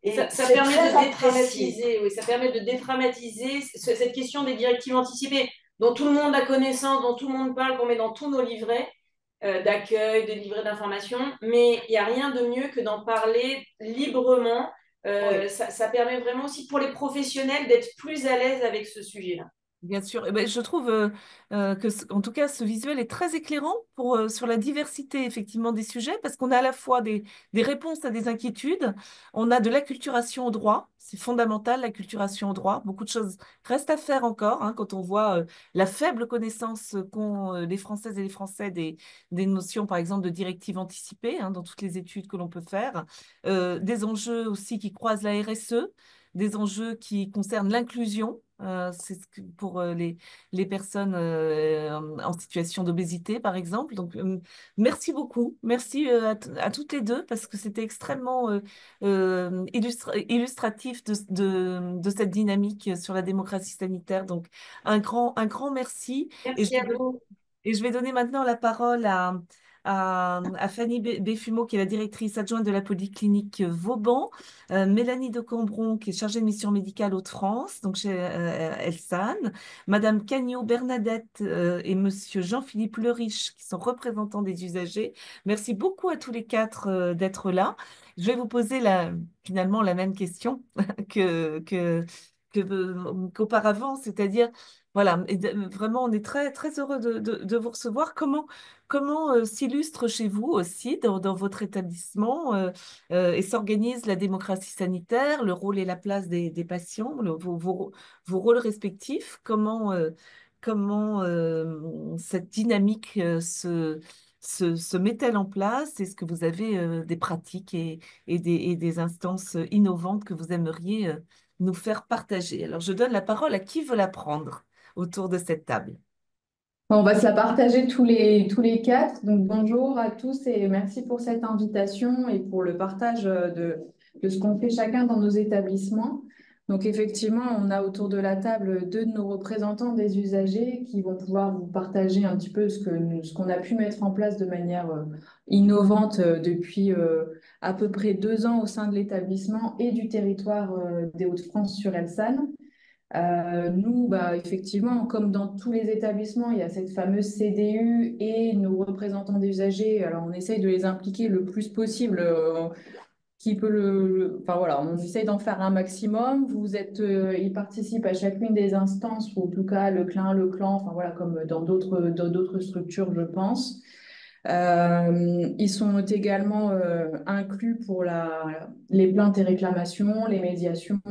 Et ça permet de dédramatiser, oui, ça permet de dédramatiser cette question des directives anticipées dont tout le monde a connaissance, dont tout le monde parle, qu'on met dans tous nos livrets d'accueil, de livrets d'information, mais il n'y a rien de mieux que d'en parler librement Oui. Ça permet vraiment aussi pour les professionnels d'être plus à l'aise avec ce sujet-là. Bien sûr. Eh ben, je trouve que, en tout cas, ce visuel est très éclairant sur la diversité, effectivement, des sujets, parce qu'on a à la fois des réponses à des inquiétudes, on a de l'acculturation au droit, c'est fondamental, l'acculturation au droit. Beaucoup de choses restent à faire encore, hein, quand on voit la faible connaissance qu'ont les Françaises et les Français des notions, par exemple, de directives anticipées, hein, dans toutes les études que l'on peut faire, des enjeux aussi qui croisent la RSE, des enjeux qui concernent l'inclusion. C'est pour les personnes en situation d'obésité, par exemple. Donc, merci beaucoup. Merci à toutes les deux parce que c'était extrêmement illustratif de cette dynamique sur la démocratie sanitaire. Donc, un grand merci. Et je Merci vais à vous. et je vais donner maintenant la parole à Fanny Béfumeau, qui est la directrice adjointe de la polyclinique Vauban, Mélanie de Combron, qui est chargée de mission médicale Hauts-de-France, donc chez Elsan, Madame Cagnot Bernadette et Monsieur Jean-Philippe Leriche, qui sont représentants des usagers. Merci beaucoup à tous les quatre d'être là. Je vais vous poser finalement la même question que, que, qu'auparavant, c'est-à-dire voilà, vraiment, on est très, très heureux de vous recevoir. Comment s'illustre chez vous aussi, dans votre établissement, et s'organise la démocratie sanitaire, le rôle et la place des patients, vos rôles respectifs? Comment cette dynamique se met-elle en place? Est-ce que vous avez des pratiques et des instances innovantes que vous aimeriez nous faire partager? Alors, je donne la parole à qui veut la prendre autour de cette table. Bon, on va se la partager tous les quatre. Donc, bonjour à tous et merci pour cette invitation et pour le partage de ce qu'on fait chacun dans nos établissements. Donc, effectivement, on a autour de la table deux de nos représentants des usagers qui vont pouvoir vous partager un petit peu ce qu'on a pu mettre en place de manière innovante depuis à peu près 2 ans au sein de l'établissement et du territoire des Hauts-de-France sur Elsan. Nous, bah, effectivement, comme dans tous les établissements, il y a cette fameuse CDU et nos représentants des usagers. Alors, on essaye de les impliquer le plus possible, qui peut enfin voilà, on essaye d'en faire un maximum. Ils participent à chacune des instances, ou en tout cas le CLIN, le clan, enfin voilà, comme dans d'autres structures, je pense. Ils sont également inclus pour les plaintes et réclamations, les médiations.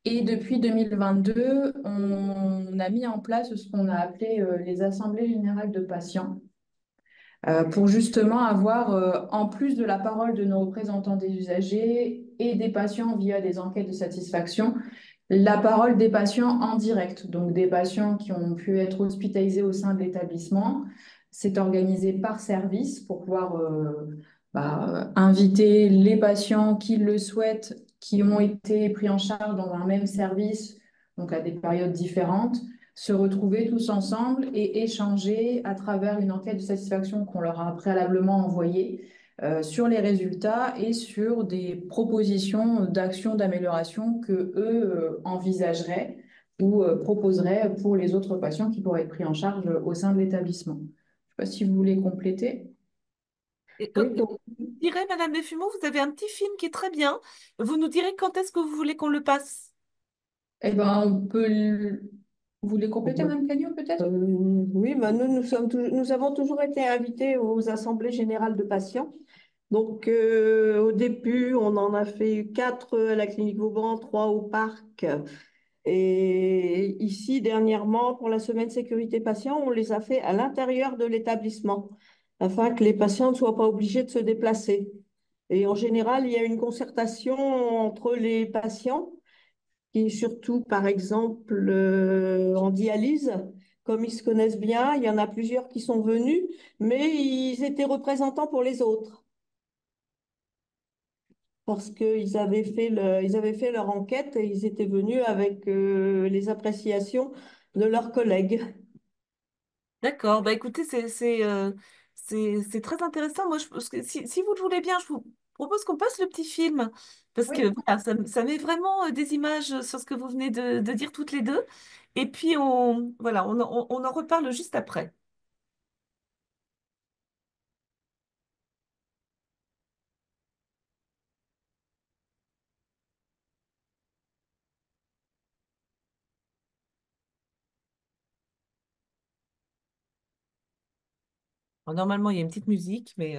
Et depuis 2022, on a mis en place ce qu'on a appelé les assemblées générales de patients pour justement avoir, en plus de la parole de nos représentants des usagers et des patients via des enquêtes de satisfaction, la parole des patients en direct, donc des patients qui ont pu être hospitalisés au sein de l'établissement. C'est organisé par service pour pouvoir inviter les patients qui le souhaitent, qui ont été pris en charge dans un même service, donc à des périodes différentes, se retrouver tous ensemble et échanger à travers une enquête de satisfaction qu'on leur a préalablement envoyée sur les résultats et sur des propositions d'actions d'amélioration que eux envisageraient ou proposeraient pour les autres patients qui pourraient être pris en charge au sein de l'établissement. Je ne sais pas si vous voulez compléter. Et Oui, vous direz, Madame Desfumeaux, vous avez un petit film qui est très bien. Vous nous direz quand est-ce que vous voulez qu'on le passe? Eh ben, Vous voulez compléter, Mme Cagnon, peut-être? oui, ben nous avons toujours été invités aux assemblées générales de patients. Donc, au début, on en a fait 4 à la clinique Vauban, 3 au parc. Et ici, dernièrement, pour la semaine sécurité patient, on les a fait à l'intérieur de l'établissement, afin que les patients ne soient pas obligés de se déplacer. Et en général, il y a une concertation entre les patients, qui surtout, par exemple, en dialyse, comme ils se connaissent bien, il y en a plusieurs qui sont venus, mais ils étaient représentants pour les autres, parce ils avaient fait leur enquête et ils étaient venus avec les appréciations de leurs collègues. D'accord, bah écoutez, c'est très intéressant. Moi, parce que si vous le voulez bien, je vous propose qu'on passe le petit film, parce que Oui. voilà, ça met vraiment des images sur ce que vous venez de dire toutes les deux. Et puis, voilà, on en reparle juste après. Alors, normalement, il y a une petite musique, mais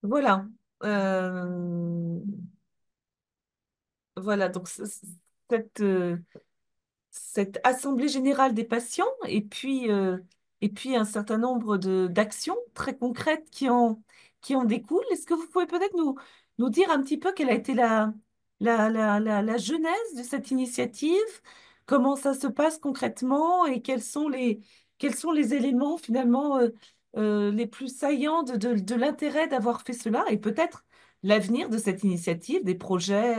voilà. Euh, voilà, donc cette, cette assemblée générale des patients et puis un certain nombre d'actions très concrètes qui en découlent. Est-ce que vous pouvez peut-être nous dire un petit peu quelle a été la genèse de cette initiative, comment ça se passe concrètement et quels sont les éléments finalement les plus saillants de l'intérêt d'avoir fait cela et peut-être l'avenir de cette initiative, des projets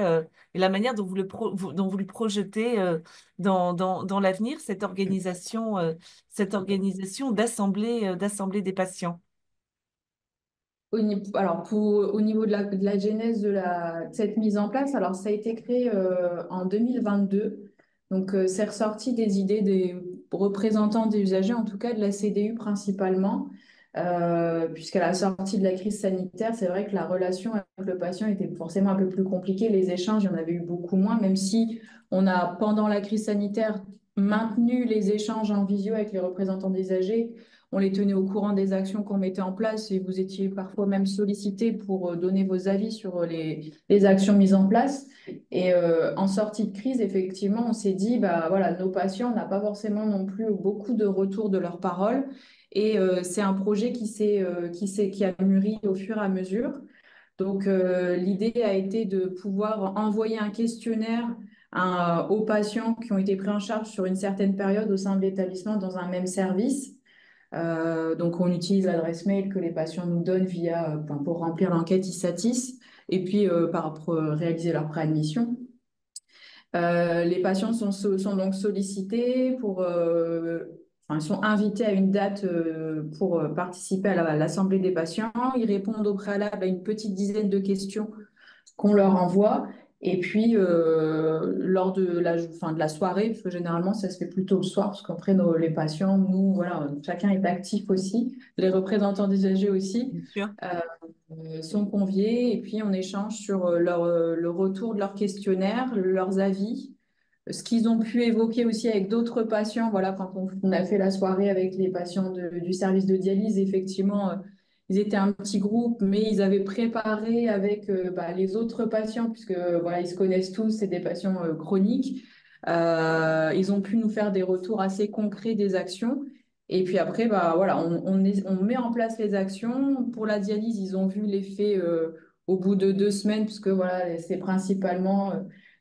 et la manière dont dont vous le projetez dans l'avenir, cette organisation d'assemblée des patients. Au niveau de la genèse de cette mise en place, alors ça a été créé en 2022. Donc, c'est ressorti des idées des représentants des usagers, en tout cas de la CDU principalement, puisqu'à la sortie de la crise sanitaire, c'est vrai que la relation avec le patient était forcément un peu plus compliquée. Les échanges, il y en avait eu beaucoup moins, même si on a, pendant la crise sanitaire, maintenu les échanges en visio avec les représentants des usagers. On les tenait au courant des actions qu'on mettait en place et vous étiez parfois même sollicité pour donner vos avis sur les actions mises en place. Et en sortie de crise, effectivement, on s'est dit, bah voilà, nos patients n'ont pas forcément non plus beaucoup de retour de leurs paroles. Et c'est un projet qui a mûri au fur et à mesure. Donc, l'idée a été de pouvoir envoyer un questionnaire aux patients qui ont été pris en charge sur une certaine période au sein de l'établissement dans un même service. Donc, on utilise l'adresse mail que les patients nous donnent pour remplir l'enquête ISATIS et puis pour réaliser leur préadmission. Les patients sont donc sollicités ils sont invités à une date pour participer à l'assemblée des patients. Ils répondent au préalable à une petite dizaine de questions qu'on leur envoie. Et puis, lors de la soirée, parce que généralement, ça se fait plutôt le soir, parce qu'après, les patients, nous, voilà, chacun est actif aussi, les représentants des âgés aussi, Bien sûr. sont conviés, et puis on échange sur le retour de leur questionnaire, leurs avis, ce qu'ils ont pu évoquer aussi avec d'autres patients. Voilà, quand on a fait la soirée avec les patients du service de dialyse, effectivement, ils étaient un petit groupe, mais ils avaient préparé avec les autres patients, puisque voilà, ils se connaissent tous, c'est des patients chroniques. Ils ont pu nous faire des retours assez concrets des actions. Et puis après, voilà, on met en place les actions. Pour la dialyse, ils ont vu l'effet au bout de 2 semaines, puisque voilà, c'est principalement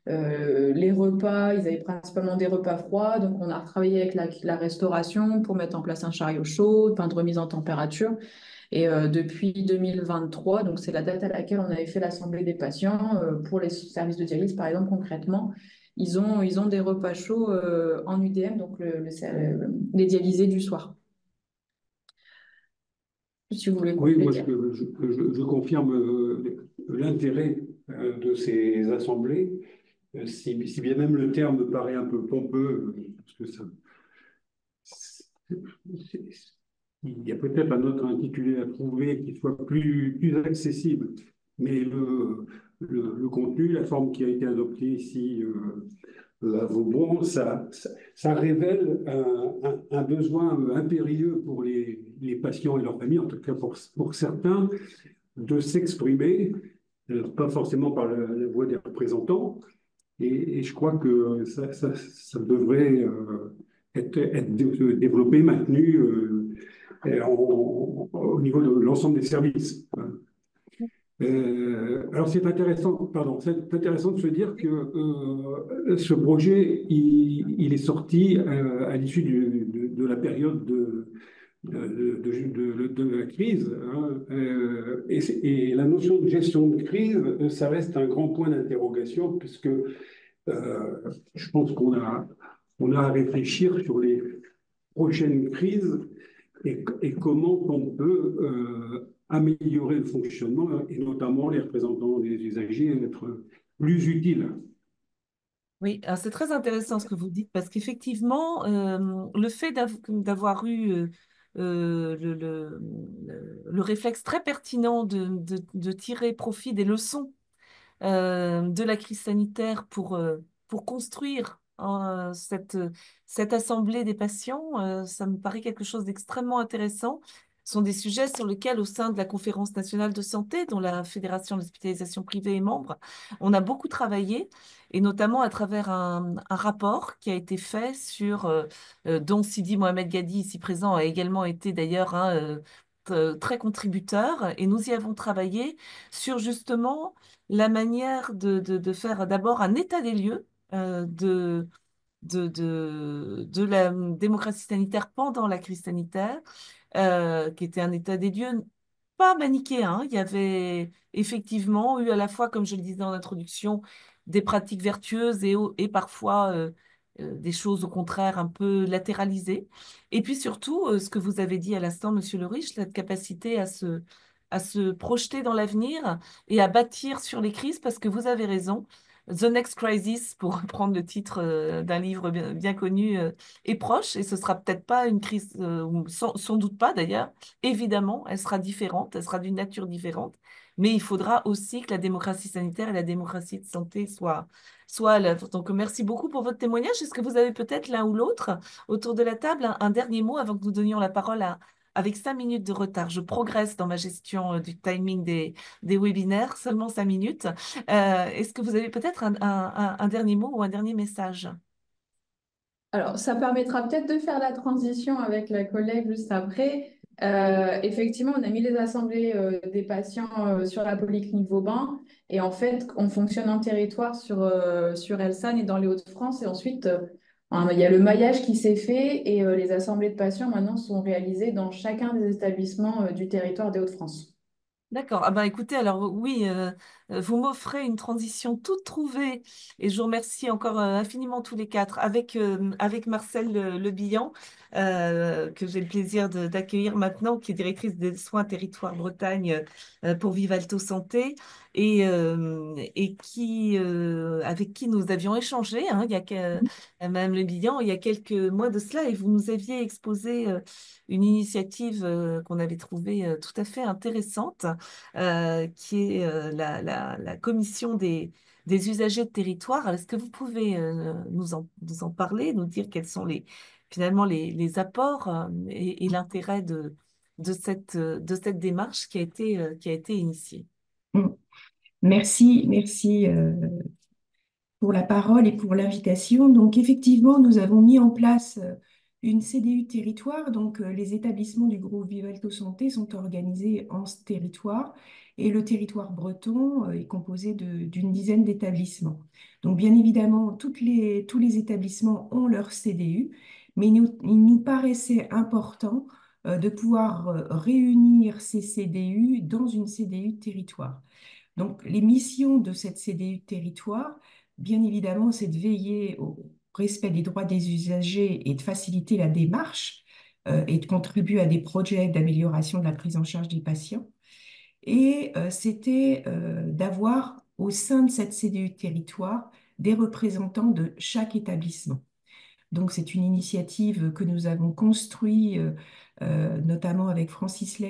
les repas, ils avaient principalement des repas froids, donc on a retravaillé avec la restauration pour mettre en place un chariot chaud, pain de remise en température. Et depuis 2023, donc c'est la date à laquelle on avait fait l'assemblée des patients, pour les services de dialyse, par exemple, concrètement, ils ont des repas chauds en UDM, donc les dialysés du soir. Si vous voulez Oui, moi compléter. je confirme l'intérêt de ces assemblées, si bien même le terme me paraît un peu pompeux, parce que c'est- il y a peut-être un autre intitulé à trouver qui soit plus accessible, mais le contenu, la forme qui a été adoptée ici à Vaubon, ça révèle un besoin impérieux pour les patients et leurs familles, en tout cas pour certains, de s'exprimer, pas forcément par la voix des représentants, Et je crois que ça devrait être développé, maintenu au niveau de l'ensemble des services. Alors c'est intéressant, pardon, c'est intéressant de se dire que ce projet, il est sorti à l'issue de la période de la crise, hein, et la notion de gestion de crise, ça reste un grand point d'interrogation puisque je pense on a à réfléchir sur les prochaines crises et comment on peut améliorer le fonctionnement et notamment les représentants des usagers être plus utiles. Oui, alors c'est très intéressant ce que vous dites parce qu'effectivement, le fait d'avoir eu le réflexe très pertinent de tirer profit des leçons de la crise sanitaire pour construire cette assemblée des patients, ça me paraît quelque chose d'extrêmement intéressant. Ce sont des sujets sur lesquels, au sein de la Conférence nationale de santé, dont la Fédération de l'hospitalisation privée est membre, on a beaucoup travaillé, et notamment à travers un rapport qui a été fait dont Sidi Mohamed Gadi, ici présent, a également été d'ailleurs très contributeur, et nous y avons travaillé sur justement la manière de faire d'abord un état des lieux de la démocratie sanitaire pendant la crise sanitaire, qui était un état des lieux pas manichéen, hein. Il y avait effectivement eu à la fois, comme je le disais en introduction, des pratiques vertueuses et parfois des choses au contraire un peu latéralisées. Et puis surtout, ce que vous avez dit à l'instant, Monsieur Le Riche, cette capacité à se projeter dans l'avenir et à bâtir sur les crises, parce que vous avez raison. The Next Crisis, pour reprendre le titre d'un livre bien connu, est proche, et ce sera peut-être pas une crise, ou sans doute pas d'ailleurs. Évidemment, elle sera différente, elle sera d'une nature différente, mais il faudra aussi que la démocratie sanitaire et la démocratie de santé soient à l'œuvre. Donc, merci beaucoup pour votre témoignage. Est-ce que vous avez peut-être l'un ou l'autre autour de la table un dernier mot avant que nous donnions la parole avec 5 minutes de retard? Je progresse dans ma gestion du timing des webinaires, seulement 5 minutes. Est-ce que vous avez peut-être un dernier mot ou un dernier message? Alors, ça permettra peut-être de faire la transition avec la collègue juste après. Effectivement, on a mis les assemblées des patients sur la polyclinique Vauban. Et en fait, on fonctionne en territoire sur Elsanne et dans les Hauts-de-France. Et ensuite, il y a le maillage qui s'est fait et les assemblées de patients maintenant sont réalisées dans chacun des établissements du territoire des Hauts-de-France. D'accord. Ah ben écoutez, alors oui, vous m'offrez une transition toute trouvée et je vous remercie encore infiniment tous les quatre avec Marcel Le Bihan, que j'ai le plaisir d'accueillir maintenant, qui est directrice des soins territoire Bretagne pour Vivalto Santé et avec qui nous avions échangé, hein, Madame Le Bihan, il y a quelques mois de cela, et vous nous aviez exposé une initiative qu'on avait trouvée tout à fait intéressante, qui est la commission des usagers de territoire. Alors, est-ce que vous pouvez nous en parler, nous dire quels sont finalement les apports et l'intérêt de cette démarche qui a été initiée? Mm. Merci, merci pour la parole et pour l'invitation. Donc, effectivement, nous avons mis en place une CDU territoire. Donc, les établissements du groupe Vivalto Santé sont organisés en ce territoire et le territoire breton est composé d'une dizaine d'établissements. Donc, bien évidemment, tous les établissements ont leur CDU, mais il nous paraissait important de pouvoir réunir ces CDU dans une CDU territoire. Donc, les missions de cette CDU territoire, bien évidemment, c'est de veiller au respect des droits des usagers et de faciliter la démarche et de contribuer à des projets d'amélioration de la prise en charge des patients. Et c'était d'avoir au sein de cette CDU territoire des représentants de chaque établissement. Donc, c'est une initiative que nous avons construite notamment avec Francine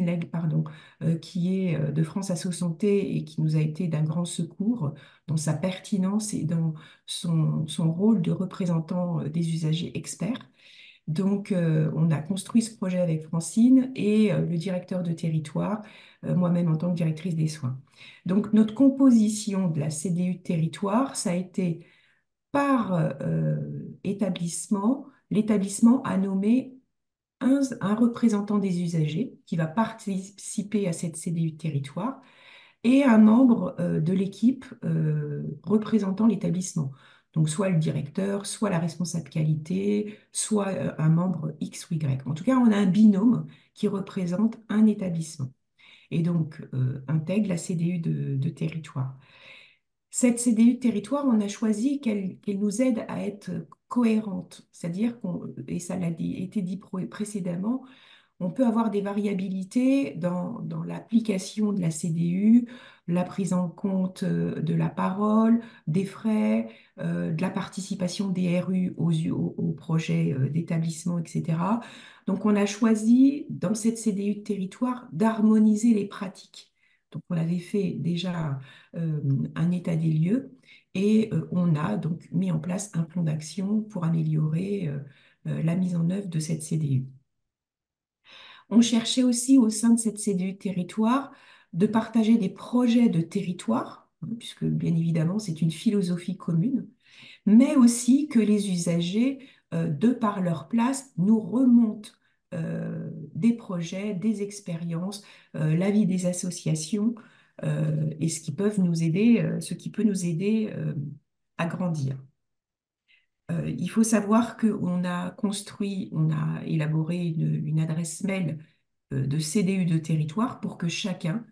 Lègle, pardon, qui est de France Asso Santé et qui nous a été d'un grand secours dans sa pertinence et dans son rôle de représentant des usagers experts. Donc, on a construit ce projet avec Francine et le directeur de territoire, moi-même en tant que directrice des soins. Donc, notre composition de la CDU de territoire, ça a été par établissement. L'établissement a nommé un représentant des usagers qui va participer à cette CDU de territoire et un membre de l'équipe représentant l'établissement. Donc, soit le directeur, soit la responsable qualité, soit un membre X ou Y. En tout cas, on a un binôme qui représente un établissement et donc intègre la CDU de territoire. Cette CDU de territoire, on a choisi qu'elle nous aide à être cohérente, c'est-à-dire et ça l'a été dit précédemment, on peut avoir des variabilités dans l'application de la CDU, la prise en compte de la parole, des frais, de la participation des RU aux projets d'établissement, etc. Donc, on a choisi, dans cette CDU de territoire, d'harmoniser les pratiques. Donc, on avait fait déjà un état des lieux et on a donc mis en place un plan d'action pour améliorer la mise en œuvre de cette CDU. On cherchait aussi au sein de cette CDU territoire de partager des projets de territoire, puisque bien évidemment c'est une philosophie commune, mais aussi que les usagers, de par leur place, nous remontent des projets, des expériences, l'avis des associations, et ce qui peut nous aider à grandir. Il faut savoir qu'on a élaboré une adresse mail de CDU de territoire pour que chacun,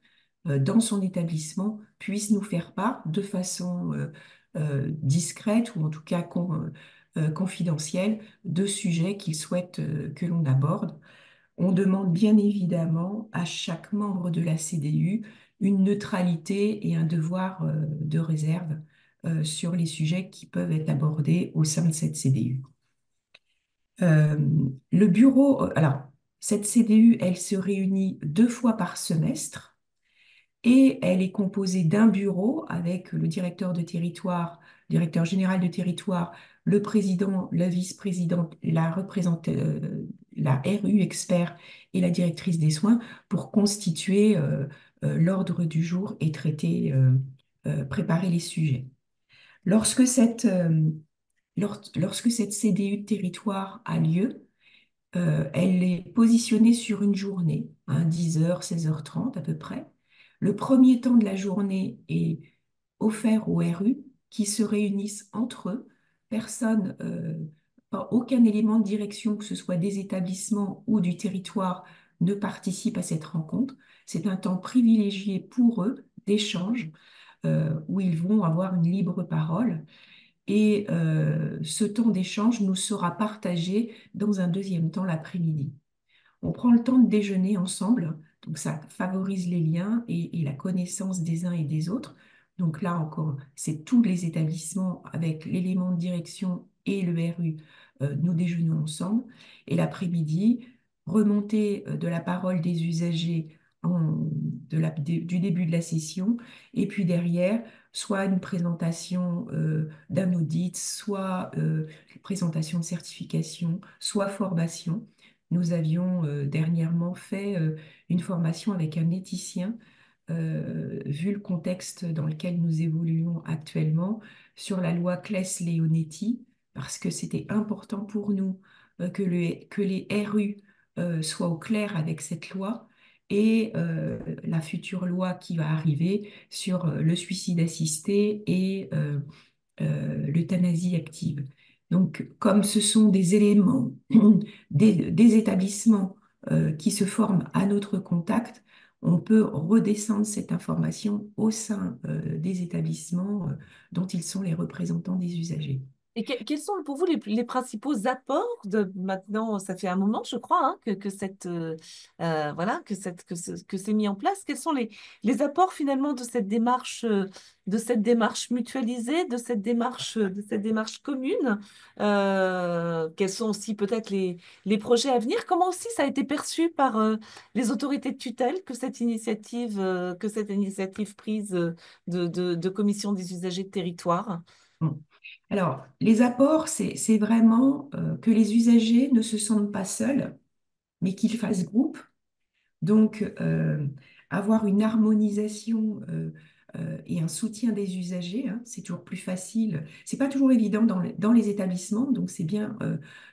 dans son établissement, puisse nous faire part de façon discrète ou en tout cas confidentielle de sujets qu'il souhaite que l'on aborde. On demande bien évidemment à chaque membre de la CDU une neutralité et un devoir de réserve sur les sujets qui peuvent être abordés au sein de cette CDU. Le bureau, alors, cette CDU, elle se réunit 2 fois par semestre et elle est composée d'un bureau avec le directeur de territoire, directeur général de territoire, le président, la vice-présidente, la RU expert et la directrice des soins pour constituer l'ordre du jour et préparer les sujets. Lorsque cette CDU de territoire a lieu, elle est positionnée sur une journée, 10h, 16h30 à peu près. Le premier temps de la journée est offert aux RU qui se réunissent entre eux. Personne, aucun élément de direction, que ce soit des établissements ou du territoire, ne participe à cette rencontre. C'est un temps privilégié pour eux d'échange où ils vont avoir une libre parole. Et ce temps d'échange nous sera partagé dans un deuxième temps l'après-midi. On prend le temps de déjeuner ensemble, donc ça favorise les liens et la connaissance des uns et des autres. Donc là encore, c'est tous les établissements avec l'élément de direction et le RU, nous déjeunons ensemble. Et l'après-midi, remontée de la parole des usagers du début de la session, et puis derrière, soit une présentation d'un audit, soit une présentation de certification, soit formation. Nous avions dernièrement fait une formation avec un éthicien, vu le contexte dans lequel nous évoluons actuellement, sur la loi Claes-Leonetti, parce que c'était important pour nous que les RU soient au clair avec cette loi et la future loi qui va arriver sur le suicide assisté et l'euthanasie active. Donc, comme ce sont des éléments, des établissements qui se forment à notre contact, on peut redescendre cette information au sein des établissements dont ils sont les représentants des usagers. Et quels sont pour vous les principaux apports de maintenant, ça fait un moment, je crois, hein, voilà, que c'est mis en place. Quels sont les apports finalement de cette démarche mutualisée, de cette démarche commune? Quels sont aussi peut-être les projets à venir? Comment aussi ça a été perçu par les autorités de tutelle que cette initiative prise de commission des usagers de territoire? Alors, les apports, c'est vraiment que les usagers ne se sentent pas seuls, mais qu'ils fassent groupe. Donc, avoir une harmonisation et un soutien des usagers, hein, c'est toujours plus facile. C'est pas toujours évident dans les établissements, donc c'est bien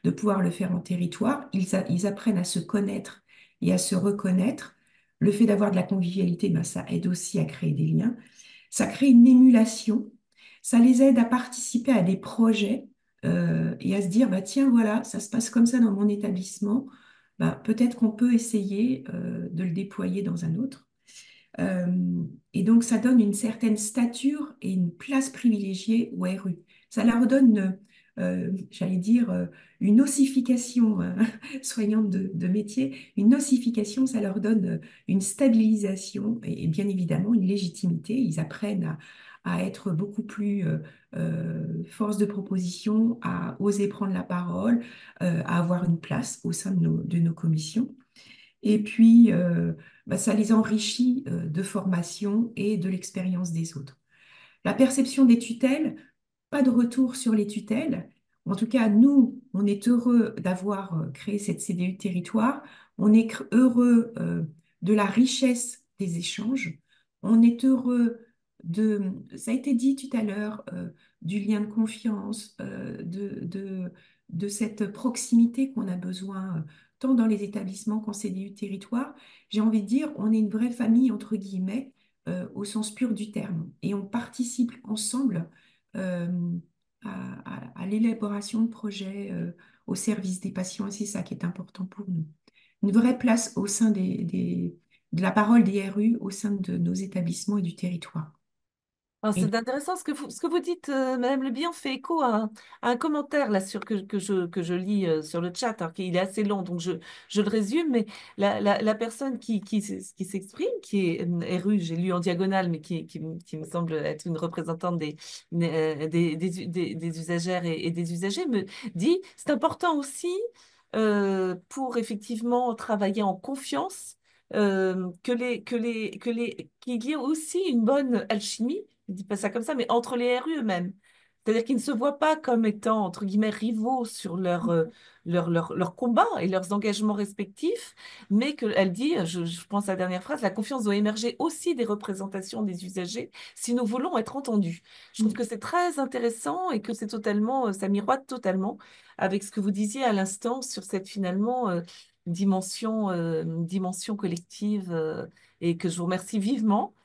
de pouvoir le faire en territoire. Ils apprennent à se connaître et à se reconnaître. Le fait d'avoir de la convivialité, ben, ça aide aussi à créer des liens. Ça crée une émulation. Ça les aide à participer à des projets et à se dire, bah, tiens, voilà, ça se passe comme ça dans mon établissement. Bah, peut-être qu'on peut essayer de le déployer dans un autre. Euh, et donc, ça donne une certaine stature et une place privilégiée au RU. Ça leur donne, j'allais dire, une ossification soignante de métier. Une ossification, ça leur donne une stabilisation et bien évidemment une légitimité. Ils apprennent à être beaucoup plus force de proposition, à oser prendre la parole, à avoir une place au sein de nos commissions. Et puis, bah, ça les enrichit de formation et de l'expérience des autres. La perception des tutelles, pas de retour sur les tutelles. En tout cas, nous, on est heureux d'avoir créé cette CDU territoire. On est heureux de la richesse des échanges. On est heureux ça a été dit tout à l'heure, du lien de confiance, de cette proximité qu'on a besoin, tant dans les établissements qu'en CDU territoire. J'ai envie de dire, on est une vraie famille, entre guillemets, au sens pur du terme. Et on participe ensemble euh, à l'élaboration de projets au service des patients, et c'est ça qui est important pour nous. Une vraie place au sein de la parole des RU, au sein de nos établissements et du territoire. Alors, Et c'est intéressant ce que vous dites, Madame Le Bihan fait écho à un commentaire là, que je lis sur le chat, alors qu'il est assez long, donc je le résume, mais la personne qui s'exprime, qui est RU, j'ai lu en diagonale, mais qui me semble être une représentante des usagères et des usagers, me dit, c'est important aussi pour effectivement travailler en confiance, qu'il y ait aussi une bonne alchimie, je ne dis pas ça comme ça, mais entre les RU eux-mêmes. C'est-à-dire qu'ils ne se voient pas comme étant, entre guillemets, rivaux sur leur combat et leurs engagements respectifs, mais qu'elle dit, je pense à la dernière phrase, la confiance doit émerger aussi des représentations des usagers si nous voulons être entendus. Je trouve que c'est très intéressant et que c'est totalement, ça miroite totalement avec ce que vous disiez à l'instant sur cette finalement dimension collective et que je vous remercie vivement.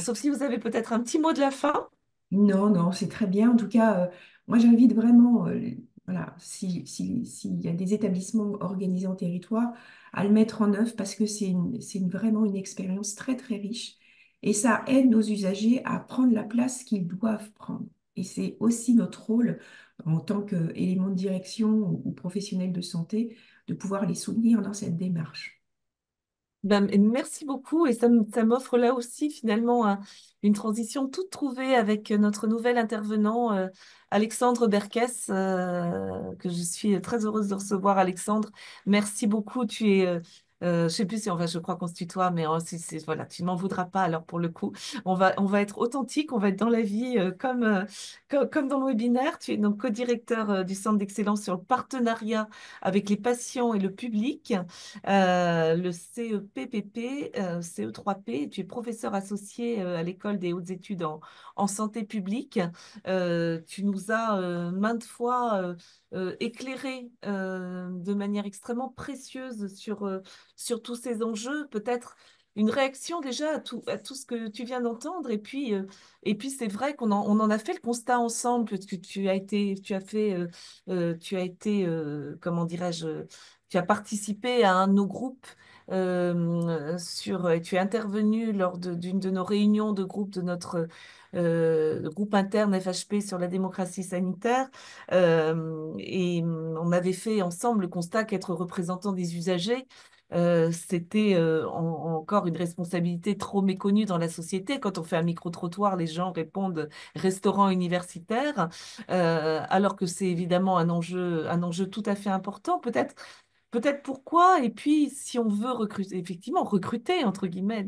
Sauf si vous avez peut-être un petit mot de la fin. non, non, c'est très bien. En tout cas, moi, j'invite vraiment, voilà, s'il y a des établissements organisés en territoire, à le mettre en œuvre parce que vraiment une expérience très, très riche. Et ça aide nos usagers à prendre la place qu'ils doivent prendre. Et c'est aussi notre rôle en tant qu'élément de direction ou professionnel de santé de pouvoir les soutenir dans cette démarche. Ben, merci beaucoup et ça m'offre là aussi finalement une transition toute trouvée avec notre nouvel intervenant Alexandre Berkès, que je suis très heureuse de recevoir. Alexandre, merci beaucoup. Tu es, je sais plus si je crois qu'on se tutoie, mais voilà, tu ne m'en voudras pas. Alors pour le coup, on va être authentique, on va être dans la vie comme dans le webinaire. Tu es donc co-directeur du Centre d'excellence sur le partenariat avec les patients et le public, le CEPPP, CE3P. Tu es professeur associé à l'École des hautes études en santé publique. Tu nous as maintes fois éclairé de manière extrêmement précieuse sur tous ces enjeux. Peut-être une réaction déjà à tout ce que tu viens d'entendre. Et puis c'est vrai on en a fait le constat ensemble, parce que tu as été, comment dirais-je, tu as participé à un de nos groupes et tu es intervenu lors d'une de nos réunions de groupe de notre groupe interne FHP sur la démocratie sanitaire. On avait fait ensemble le constat qu'être représentant des usagers, c'était encore une responsabilité trop méconnue dans la société. Quand on fait un micro-trottoir, les gens répondent restaurant universitaire, alors que c'est évidemment un enjeu tout à fait important. Peut-être pourquoi, et puis si on veut recruter, effectivement, recruter, entre guillemets,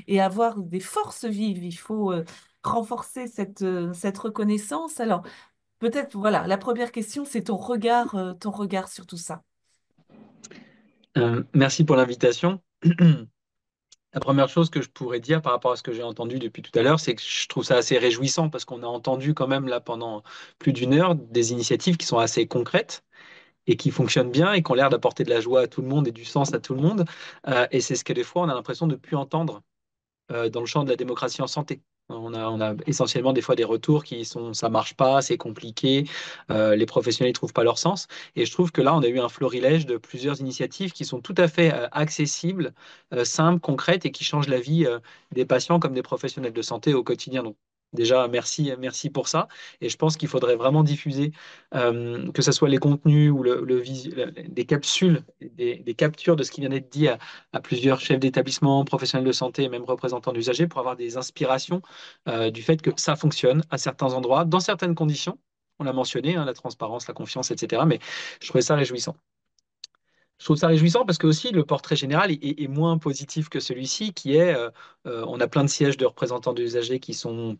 et avoir des forces vives, il faut renforcer cette reconnaissance. Alors, peut-être, voilà, la première question, c'est ton regard sur tout ça. Merci pour l'invitation. La première chose que je pourrais dire par rapport à ce que j'ai entendu depuis tout à l'heure, c'est que je trouve ça assez réjouissant parce qu'on a entendu quand même là pendant plus d'une heure des initiatives qui sont assez concrètes et qui fonctionnent bien et qui ont l'air d'apporter de la joie à tout le monde et du sens à tout le monde. Et c'est ce que des fois on a l'impression de ne plus entendre dans le champ de la démocratie en santé. On a essentiellement des fois des retours qui sont ça marche pas, c'est compliqué, les professionnels ne trouvent pas leur sens. Et je trouve que là, on a eu un florilège de plusieurs initiatives qui sont tout à fait accessibles, simples, concrètes et qui changent la vie des patients comme des professionnels de santé au quotidien. Donc, déjà, merci, merci pour ça. Et je pense qu'il faudrait vraiment diffuser, que ce soit les contenus ou des capsules, des captures de ce qui vient d'être dit à plusieurs chefs d'établissement, professionnels de santé et même représentants d'usagers pour avoir des inspirations du fait que ça fonctionne à certains endroits, dans certaines conditions. On l'a mentionné, hein, la transparence, la confiance, etc. Mais je trouvais ça réjouissant. Je trouve ça réjouissant parce que aussi le portrait général est moins positif que celui-ci, qui est, on a plein de sièges de représentants d'usagers qui sont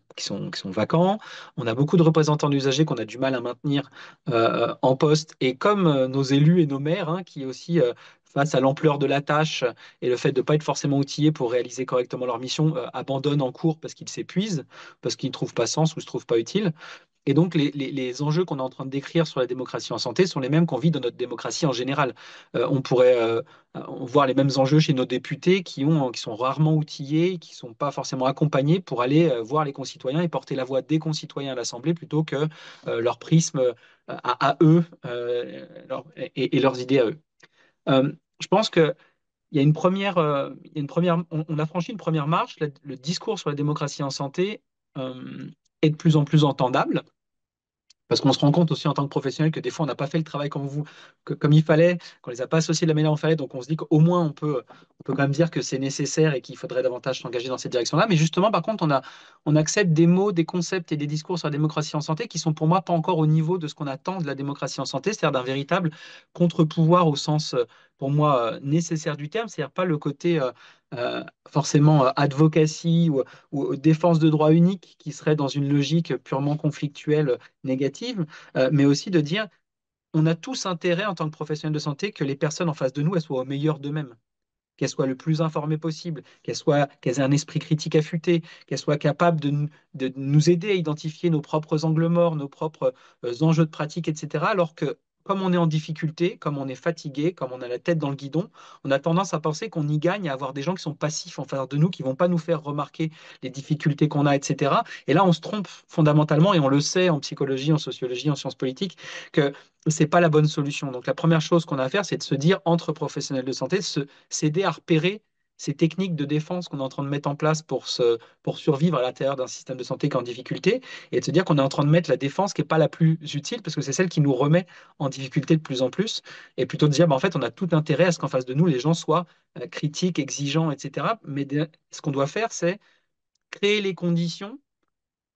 vacants, on a beaucoup de représentants d'usagers qu'on a du mal à maintenir en poste, et comme nos élus et nos maires, hein, qui aussi, face à l'ampleur de la tâche et le fait de ne pas être forcément outillés pour réaliser correctement leur mission, abandonnent en cours parce qu'ils s'épuisent, parce qu'ils ne trouvent pas sens ou ne se trouvent pas utiles. Et donc, les enjeux qu'on est en train de décrire sur la démocratie en santé sont les mêmes qu'on vit dans notre démocratie en général. On pourrait voir les mêmes enjeux chez nos députés qui sont rarement outillés, qui ne sont pas forcément accompagnés pour aller voir les concitoyens et porter la voix des concitoyens à l'Assemblée plutôt que leur prisme à eux et leurs idées à eux. Je pense que il y a une première, on a franchi une première marche. Le discours sur la démocratie en santé est de plus en plus entendable. Parce qu'on se rend compte aussi en tant que professionnel que des fois, on n'a pas fait le travail comme il fallait, qu'on ne les a pas associés de la manière dont il fallait. Donc, on se dit qu'au moins, on peut quand même dire que c'est nécessaire et qu'il faudrait davantage s'engager dans cette direction-là. Mais justement, par contre, on accepte des mots, des concepts et des discours sur la démocratie en santé qui sont pour moi pas encore au niveau de ce qu'on attend de la démocratie en santé, c'est-à-dire d'un véritable contre-pouvoir au sens, pour moi, nécessaire du terme, c'est-à-dire pas le côté forcément advocacy ou défense de droits uniques qui serait dans une logique purement conflictuelle négative, mais aussi de dire on a tous intérêt en tant que professionnels de santé que les personnes en face de nous elles soient au meilleur d'eux-mêmes, qu'elles soient le plus informées possible, qu'elles aient un esprit critique affûté, qu'elles soient capables de nous aider à identifier nos propres angles morts, nos propres enjeux de pratique, etc. Alors que comme on est en difficulté, comme on est fatigué, comme on a la tête dans le guidon, on a tendance à penser qu'on y gagne à avoir des gens qui sont passifs en faveur de nous, qui vont pas nous faire remarquer les difficultés qu'on a, etc. Et là, on se trompe fondamentalement, et on le sait en psychologie, en sociologie, en sciences politiques, que c'est pas la bonne solution. Donc la première chose qu'on a à faire, c'est de se dire entre professionnels de santé, s'aider à repérer ces techniques de défense qu'on est en train de mettre en place pour survivre à l'intérieur d'un système de santé qui est en difficulté, et de se dire qu'on est en train de mettre la défense qui n'est pas la plus utile, parce que c'est celle qui nous remet en difficulté de plus en plus, et plutôt de dire, bah, en fait, on a tout intérêt à ce qu'en face de nous, les gens soient critiques, exigeants, etc. Mais ce qu'on doit faire, c'est créer les conditions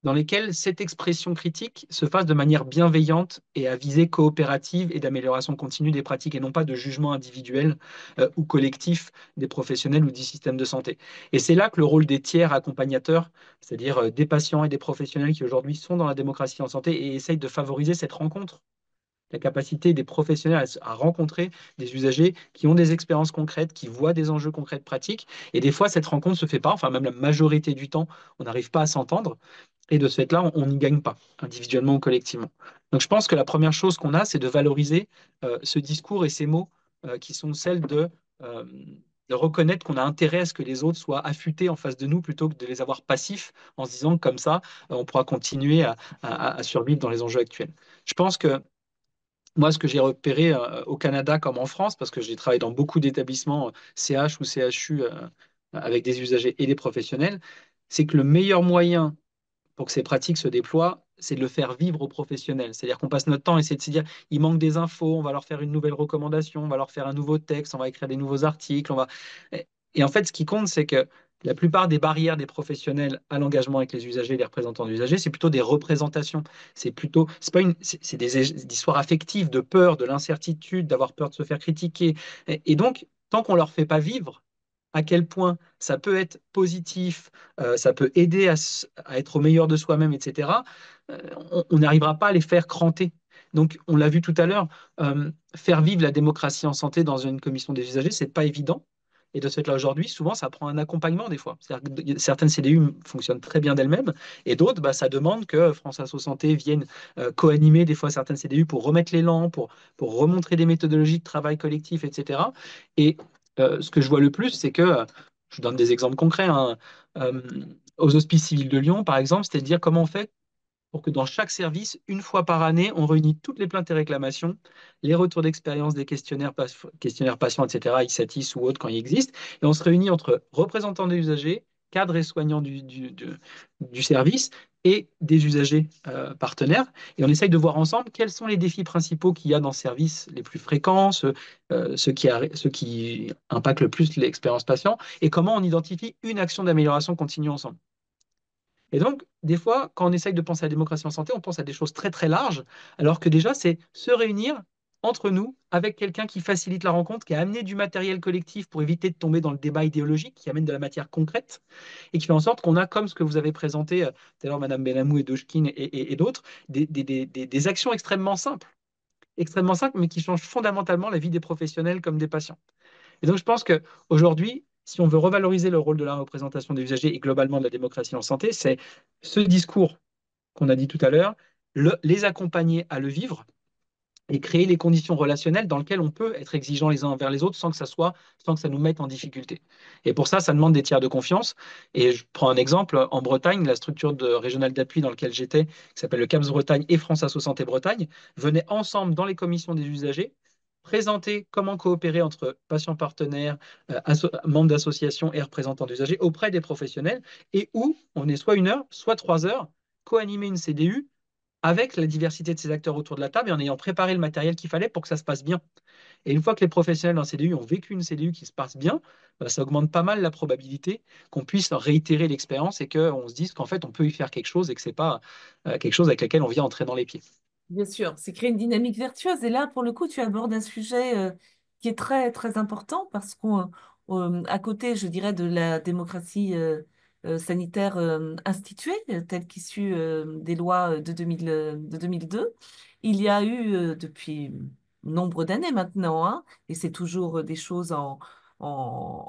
dans lesquelles cette expression critique se fasse de manière bienveillante et à visée coopérative et d'amélioration continue des pratiques et non pas de jugement individuel ou collectif des professionnels ou du système de santé. Et c'est là que le rôle des tiers accompagnateurs, c'est-à-dire des patients et des professionnels qui aujourd'hui sont dans la démocratie en santé et essayent de favoriser cette rencontre, la capacité des professionnels à rencontrer des usagers qui ont des expériences concrètes, qui voient des enjeux concrets de pratique. Et des fois, cette rencontre ne se fait pas, enfin même la majorité du temps, on n'arrive pas à s'entendre. Et de ce fait-là, on n'y gagne pas, individuellement ou collectivement. Donc je pense que la première chose qu'on a, c'est de valoriser ce discours et ces mots qui sont celles de reconnaître qu'on a intérêt à ce que les autres soient affûtés en face de nous plutôt que de les avoir passifs en se disant que comme ça, on pourra continuer à survivre dans les enjeux actuels. Je pense que moi, ce que j'ai repéré au Canada comme en France, parce que j'ai travaillé dans beaucoup d'établissements CH ou CHU avec des usagers et des professionnels, c'est que le meilleur moyen pour que ces pratiques se déploient, c'est de le faire vivre aux professionnels. C'est-à-dire qu'on passe notre temps à essayer de se dire, il manque des infos, on va leur faire une nouvelle recommandation, on va leur faire un nouveau texte, on va écrire des nouveaux articles. Et en fait, ce qui compte, c'est que la plupart des barrières des professionnels à l'engagement avec les usagers, les représentants d'usagers, c'est plutôt des représentations. C'est pas c'est des histoires affectives, de peur, de l'incertitude, d'avoir peur de se faire critiquer. Et donc, tant qu'on leur fait pas vivre à quel point ça peut être positif, ça peut aider à être au meilleur de soi-même, etc., on n'arrivera pas à les faire cranter. Donc, on l'a vu tout à l'heure, faire vivre la démocratie en santé dans une commission des usagers, c'est pas évident. Et de ce fait-là, aujourd'hui, souvent, ça prend un accompagnement des fois. C'est-à-dire que certaines CDU fonctionnent très bien d'elles-mêmes, et d'autres, bah, ça demande que France Asso Santé vienne co-animer des fois certaines CDU pour remettre l'élan, pour remontrer des méthodologies de travail collectif, etc. Et ce que je vois le plus, c'est que, je vous donne des exemples concrets, hein, euh, aux Hospices civils de Lyon, par exemple, c'est de dire comment on fait pour que dans chaque service, une fois par année, on réunit toutes les plaintes et réclamations, les retours d'expérience des questionnaires patients, etc., ISATIS ou autres quand il existe, et on se réunit entre représentants des usagers, cadres et soignants du service et des usagers partenaires, et on essaye de voir ensemble quels sont les défis principaux qu'il y a dans ce service, les plus fréquents, ceux qui impactent le plus l'expérience patient, et comment on identifie une action d'amélioration continue ensemble. Et donc, des fois, quand on essaye de penser à la démocratie en santé, on pense à des choses très très larges, alors que déjà, c'est se réunir entre nous avec quelqu'un qui facilite la rencontre, qui a amené du matériel collectif pour éviter de tomber dans le débat idéologique, qui amène de la matière concrète et qui fait en sorte qu'on a, comme ce que vous avez présenté tout à l'heure, Madame Benamou et Doshkin et d'autres, des actions extrêmement simples, mais qui changent fondamentalement la vie des professionnels comme des patients. Et donc, je pense qu'aujourd'hui, si on veut revaloriser le rôle de la représentation des usagers et globalement de la démocratie en santé, c'est ce discours qu'on a dit tout à l'heure, les accompagner à le vivre et créer les conditions relationnelles dans lesquelles on peut être exigeant les uns envers les autres sans que ça nous mette en difficulté. Et pour ça, ça demande des tiers de confiance. Et je prends un exemple, en Bretagne, la structure régionale d'appui dans laquelle j'étais, qui s'appelle le CAPS Bretagne et France Asso Santé Bretagne, venaient ensemble dans les commissions des usagers présenter comment coopérer entre patients partenaires, membres d'associations et représentants d'usagers auprès des professionnels, et où on est soit 1 heure, soit 3 heures, co-animer une CDU avec la diversité de ces acteurs autour de la table et en ayant préparé le matériel qu'il fallait pour que ça se passe bien. Et une fois que les professionnels en CDU ont vécu une CDU qui se passe bien, bah, ça augmente pas mal la probabilité qu'on puisse réitérer l'expérience et qu'on se dise qu'en fait, on peut y faire quelque chose et que ce n'est pas quelque chose avec lequel on vient entrer dans les pieds. Bien sûr, c'est créer une dynamique vertueuse. Et là, pour le coup, tu abordes un sujet qui est très, très important parce qu'à côté, je dirais, de la démocratie sanitaire instituée, telle qu'issue des lois de 2002, il y a eu depuis nombre d'années maintenant, hein, et c'est toujours des choses en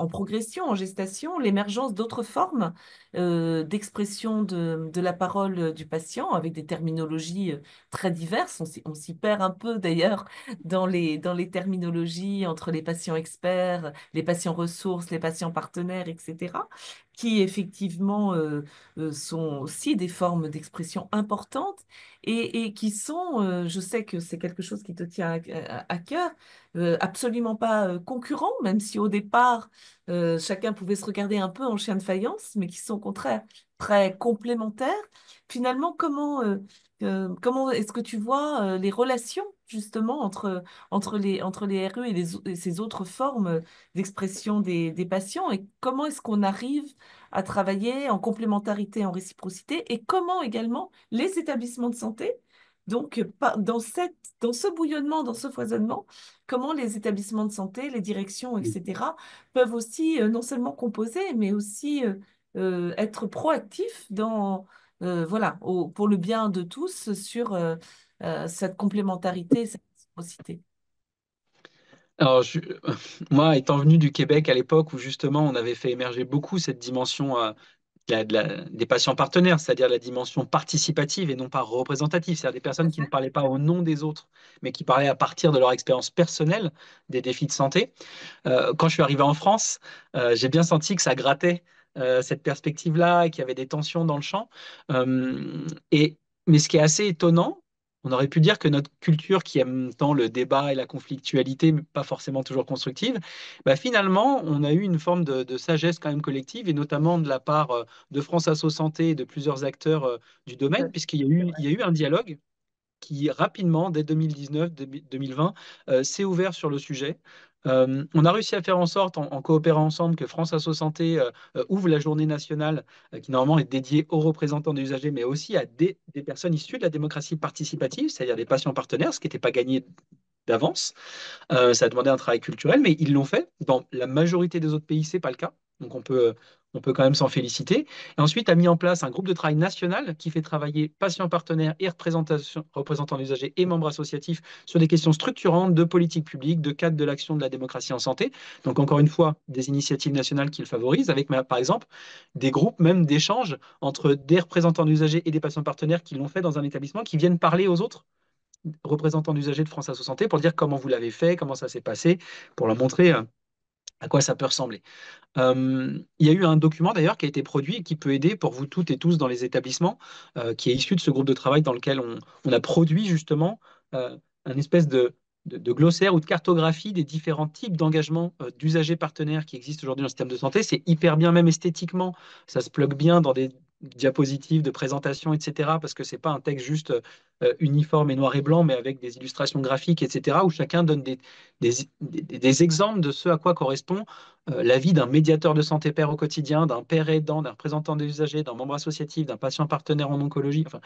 progression, en gestation, l'émergence d'autres formes d'expression de la parole du patient avec des terminologies très diverses. On s'y perd un peu d'ailleurs dans les terminologies entre les patients experts, les patients ressources, les patients partenaires, etc., qui effectivement sont aussi des formes d'expression importantes et qui sont, je sais que c'est quelque chose qui te tient à cœur, absolument pas concurrents, même si au départ, chacun pouvait se regarder un peu en chien de faïence, mais qui sont au contraire très complémentaires. Finalement, comment est-ce que tu vois les relations justement entre les RE et ces autres formes d'expression des patients et comment est-ce qu'on arrive à travailler en complémentarité, en réciprocité et comment également les établissements de santé, donc dans ce bouillonnement, dans ce foisonnement, comment les établissements de santé, les directions, etc., peuvent aussi non seulement composer, mais aussi être proactifs voilà, pour le bien de tous sur cette complémentarité, cette réciprocité. Alors, moi, étant venu du Québec à l'époque où justement on avait fait émerger beaucoup cette dimension des patients partenaires, c'est-à-dire la dimension participative et non pas représentative, c'est-à-dire des personnes qui ne parlaient pas au nom des autres, mais qui parlaient à partir de leur expérience personnelle des défis de santé. Quand je suis arrivé en France, j'ai bien senti que ça grattait cette perspective-là et qu'il y avait des tensions dans le champ. Mais ce qui est assez étonnant, on aurait pu dire que notre culture qui aime tant le débat et la conflictualité, mais pas forcément toujours constructive, bah finalement, on a eu une forme de sagesse quand même collective, et notamment de la part de France Asso Santé et de plusieurs acteurs du domaine, il y a eu un dialogue qui rapidement, dès 2019-2020, s'est ouvert sur le sujet. On a réussi à faire en sorte, en coopérant ensemble, que France Asso Santé ouvre la journée nationale qui normalement est dédiée aux représentants des usagers, mais aussi à des personnes issues de la démocratie participative, c'est-à-dire des patients partenaires, ce qui n'était pas gagné d'avance. Ça a demandé un travail culturel, mais ils l'ont fait. Dans la majorité des autres pays, c'est pas le cas. Donc on peut quand même s'en féliciter. Et ensuite, a mis en place un groupe de travail national qui fait travailler patients partenaires et représentants d'usagers et membres associatifs sur des questions structurantes de politique publique, de cadre de l'action de la démocratie en santé. Donc encore une fois, des initiatives nationales qui le favorisent, avec par exemple des groupes même d'échange entre des représentants d'usagers et des patients partenaires qui l'ont fait dans un établissement, qui viennent parler aux autres représentants d'usagers de France Asso Santé pour dire comment vous l'avez fait, comment ça s'est passé, pour leur montrer à quoi ça peut ressembler. Il y a eu un document d'ailleurs qui a été produit et qui peut aider pour vous toutes et tous dans les établissements, qui est issu de ce groupe de travail dans lequel on a produit justement un espèce de glossaire ou de cartographie des différents types d'engagements d'usagers partenaires qui existent aujourd'hui dans le système de santé. C'est hyper bien, même esthétiquement, ça se plug bien dans des diapositives de présentation, etc. Parce que c'est pas un texte juste uniforme et noir et blanc, mais avec des illustrations graphiques, etc. où chacun donne des exemples de ce à quoi correspond la vie d'un médiateur de santé pair au quotidien, d'un père aidant, d'un représentant des usagers, d'un membre associatif, d'un patient partenaire en oncologie. Enfin,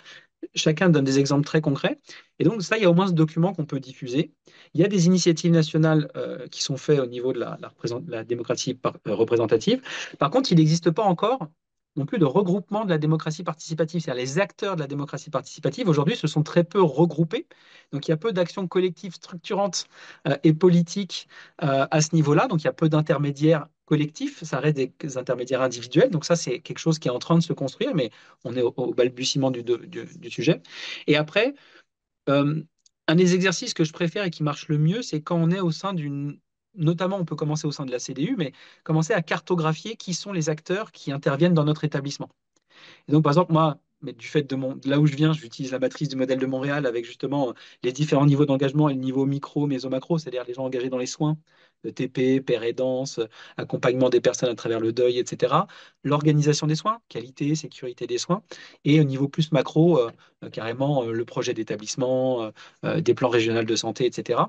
chacun donne des exemples très concrets. Et donc, ça, il y a au moins ce document qu'on peut diffuser. Il y a des initiatives nationales qui sont faites au niveau de la démocratie représentative. Par contre, il n'existe pas encore non plus de regroupement de la démocratie participative. C'est-à-dire les acteurs de la démocratie participative, aujourd'hui, se sont très peu regroupés. Donc, il y a peu d'actions collectives structurantes et politiques à ce niveau-là. Donc, il y a peu d'intermédiaires collectifs. Ça reste des intermédiaires individuels. Donc, ça, c'est quelque chose qui est en train de se construire, mais on est au balbutiement du sujet. Et après, euh, un des exercices que je préfère et qui marche le mieux, c'est quand on est au sein d'une... Notamment, on peut commencer au sein de la CDU, mais commencer à cartographier qui sont les acteurs qui interviennent dans notre établissement. Et donc, par exemple, moi, mais du fait de là où je viens, j'utilise la matrice du modèle de Montréal avec justement les différents niveaux d'engagement et le niveau micro, méso, macro, c'est-à-dire les gens engagés dans les soins, le TP, père aidance, accompagnement des personnes à travers le deuil, etc. L'organisation des soins, qualité, sécurité des soins, et au niveau plus macro, carrément le projet d'établissement, des plans régionaux de santé, etc.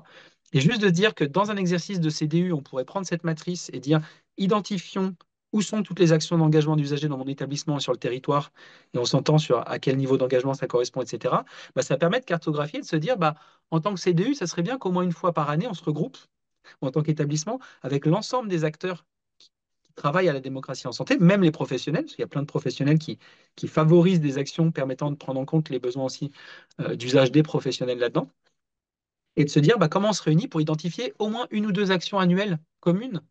Et juste de dire que dans un exercice de CDU, on pourrait prendre cette matrice et dire identifions où sont toutes les actions d'engagement d'usagers dans mon établissement et sur le territoire, et on s'entend sur à quel niveau d'engagement ça correspond, etc., bah, ça permet de cartographier et de se dire, bah, en tant que CDU, ça serait bien qu'au moins une fois par année, on se regroupe, ou en tant qu'établissement, avec l'ensemble des acteurs qui travaillent à la démocratie en santé, même les professionnels, parce qu'il y a plein de professionnels qui favorisent des actions permettant de prendre en compte les besoins aussi d'usage des professionnels là-dedans, et de se dire bah, comment on se réunit pour identifier au moins une ou deux actions annuelles communes.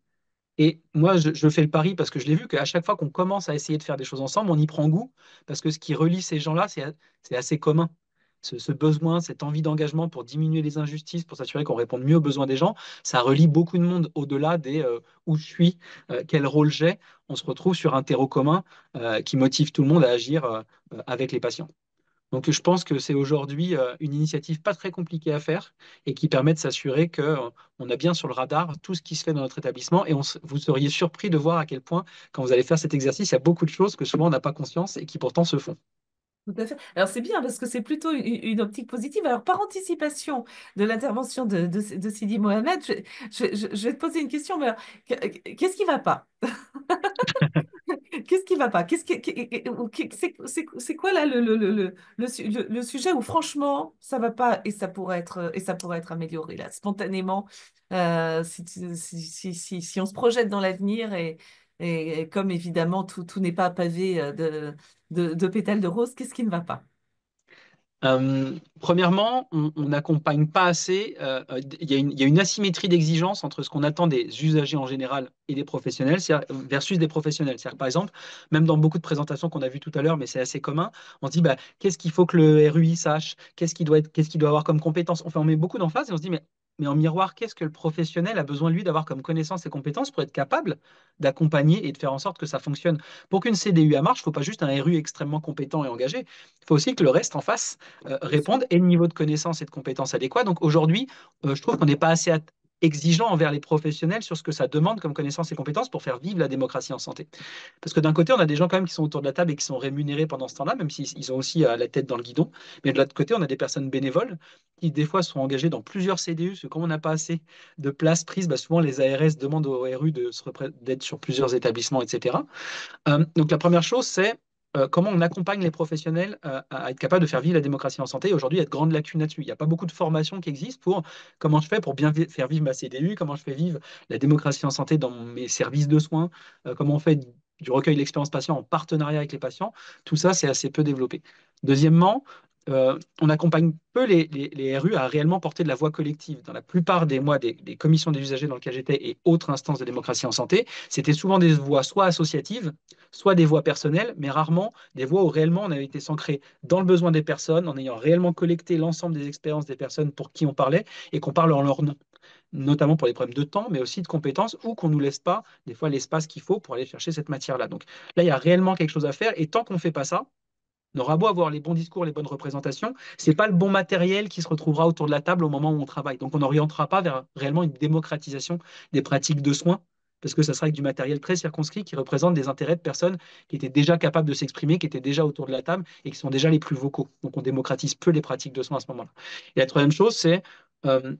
Et moi, je fais le pari parce que je l'ai vu qu'à chaque fois qu'on commence à essayer de faire des choses ensemble, on y prend goût parce que ce qui relie ces gens-là, c'est assez commun. Ce besoin, cette envie d'engagement pour diminuer les injustices, pour s'assurer qu'on réponde mieux aux besoins des gens, ça relie beaucoup de monde au-delà des où je suis, quel rôle j'ai. On se retrouve sur un terreau commun qui motive tout le monde à agir avec les patients. Donc, je pense que c'est aujourd'hui une initiative pas très compliquée à faire et qui permet de s'assurer qu'on a bien sur le radar tout ce qui se fait dans notre établissement. Et vous seriez surpris de voir à quel point, quand vous allez faire cet exercice, il y a beaucoup de choses que souvent on n'a pas conscience et qui pourtant se font. Tout à fait. Alors c'est bien parce que c'est plutôt une optique positive. Alors par anticipation de l'intervention de Sidi Mohamed, je vais te poser une question. Mais alors, qu'est-ce qui ne va pas? Qu'est-ce qui va pas? C'est quoi là le sujet où franchement ça va pas et ça pourrait être amélioré là spontanément si on se projette dans l'avenir et comme évidemment tout n'est pas pavé de pétales de rose, qu'est-ce qui ne va pas? Premièrement, on n'accompagne pas assez. Il y a une asymétrie d'exigence entre ce qu'on attend des usagers en général et des professionnels versus des professionnels. C'est-à-dire, par exemple, même dans beaucoup de présentations qu'on a vues tout à l'heure, mais c'est assez commun, on se dit bah, qu'est-ce qu'il faut que le RUI sache, qu'est-ce qu'il doit avoir comme compétences. Enfin, on met beaucoup d'emphase et on se dit mais en miroir, qu'est-ce que le professionnel a besoin, lui, d'avoir comme connaissances et compétences pour être capable d'accompagner et de faire en sorte que ça fonctionne. Pour qu'une CDU marche, il ne faut pas juste un RU extrêmement compétent et engagé, il faut aussi que le reste en face répondent et le niveau de connaissances et de compétences adéquats. Donc aujourd'hui, je trouve qu'on n'est pas assez exigeant envers les professionnels sur ce que ça demande comme connaissances et compétences pour faire vivre la démocratie en santé. Parce que d'un côté, on a des gens quand même qui sont autour de la table et qui sont rémunérés pendant ce temps-là, même s'ils ont aussi la tête dans le guidon. Mais de l'autre côté, on a des personnes bénévoles qui des fois sont engagées dans plusieurs CDU, parce que comme on n'a pas assez de place prise, bah, souvent les ARS demandent au RU d'être sur plusieurs établissements, etc. Donc la première chose, c'est comment on accompagne les professionnels à être capables de faire vivre la démocratie en santé. Aujourd'hui, il y a de grandes lacunes là-dessus. Il n'y a pas beaucoup de formations qui existent pour comment je fais pour bien faire vivre ma CDU, comment je fais vivre la démocratie en santé dans mes services de soins, comment on fait du recueil d'expérience patient en partenariat avec les patients. Tout ça, c'est assez peu développé. Deuxièmement, on accompagne peu les RU à réellement porter de la voix collective. Dans la plupart des commissions des usagers dans lesquelles j'étais et autres instances de démocratie en santé, c'était souvent des voix soit associatives, soit des voix personnelles, mais rarement des voix où réellement on avait été s'ancrer dans le besoin des personnes, en ayant réellement collecté l'ensemble des expériences des personnes pour qui on parlait et qu'on parle en leur nom, notamment pour les problèmes de temps, mais aussi de compétences, ou qu'on ne nous laisse pas des fois l'espace qu'il faut pour aller chercher cette matière-là. Donc là, il y a réellement quelque chose à faire, et tant qu'on ne fait pas ça, on aura beau avoir les bons discours, les bonnes représentations, c'est pas le bon matériel qui se retrouvera autour de la table au moment où on travaille. Donc on n'orientera pas vers réellement une démocratisation des pratiques de soins, parce que ça sera avec du matériel très circonscrit qui représente des intérêts de personnes qui étaient déjà capables de s'exprimer, qui étaient déjà autour de la table et qui sont déjà les plus vocaux. Donc on démocratise peu les pratiques de soins à ce moment-là. Et la troisième chose, c'est euh,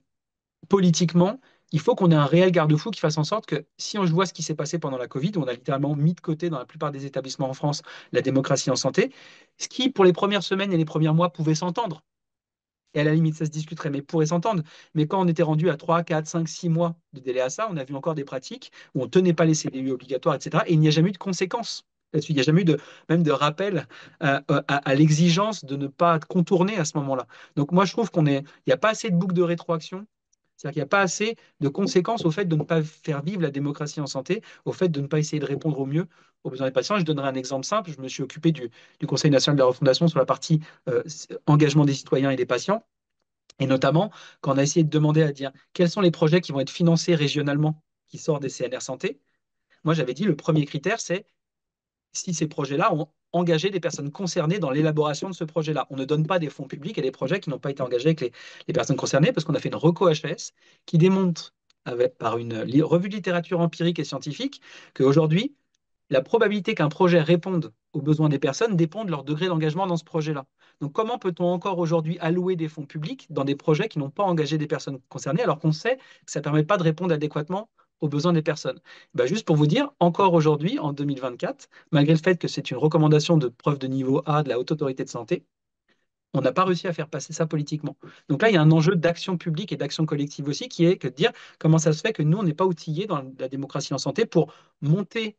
politiquement, il faut qu'on ait un réel garde-fou qui fasse en sorte que si on voit ce qui s'est passé pendant la Covid, où on a littéralement mis de côté dans la plupart des établissements en France la démocratie en santé, ce qui pour les premières semaines et les premiers mois pouvait s'entendre, et à la limite ça se discuterait, mais pourrait s'entendre. Mais quand on était rendu à 3, 4, 5, 6 mois de délai à ça, on a vu encore des pratiques où on ne tenait pas les CDU obligatoires, etc. Et il n'y a jamais eu de conséquences là-dessus. Il n'y a jamais eu même de rappel à l'exigence de ne pas contourner à ce moment-là. Donc moi je trouve il n'y a pas assez de boucles de rétroaction. C'est-à-dire qu'il n'y a pas assez de conséquences au fait de ne pas faire vivre la démocratie en santé, au fait de ne pas essayer de répondre au mieux aux besoins des patients. Je donnerai un exemple simple. Je me suis occupé du Conseil national de la refondation sur la partie engagement des citoyens et des patients. Et notamment, quand on a essayé de demander à dire quels sont les projets qui vont être financés régionalement qui sortent des CNR santé, moi j'avais dit le premier critère, c'est si ces projets-là ont engagé des personnes concernées dans l'élaboration de ce projet-là. On ne donne pas des fonds publics à des projets qui n'ont pas été engagés avec les personnes concernées parce qu'on a fait une reco HES qui démontre par une revue de littérature empirique et scientifique qu'aujourd'hui, la probabilité qu'un projet réponde aux besoins des personnes dépend de leur degré d'engagement dans ce projet-là. Donc comment peut-on encore aujourd'hui allouer des fonds publics dans des projets qui n'ont pas engagé des personnes concernées alors qu'on sait que ça ne permet pas de répondre adéquatement aux besoins des personnes? Ben, juste pour vous dire, encore aujourd'hui, en 2024, malgré le fait que c'est une recommandation de preuve de niveau A de la Haute Autorité de Santé, on n'a pas réussi à faire passer ça politiquement. Donc là, il y a un enjeu d'action publique et d'action collective aussi, qui est que de dire comment ça se fait que nous, on n'est pas outillés dans la démocratie en santé pour monter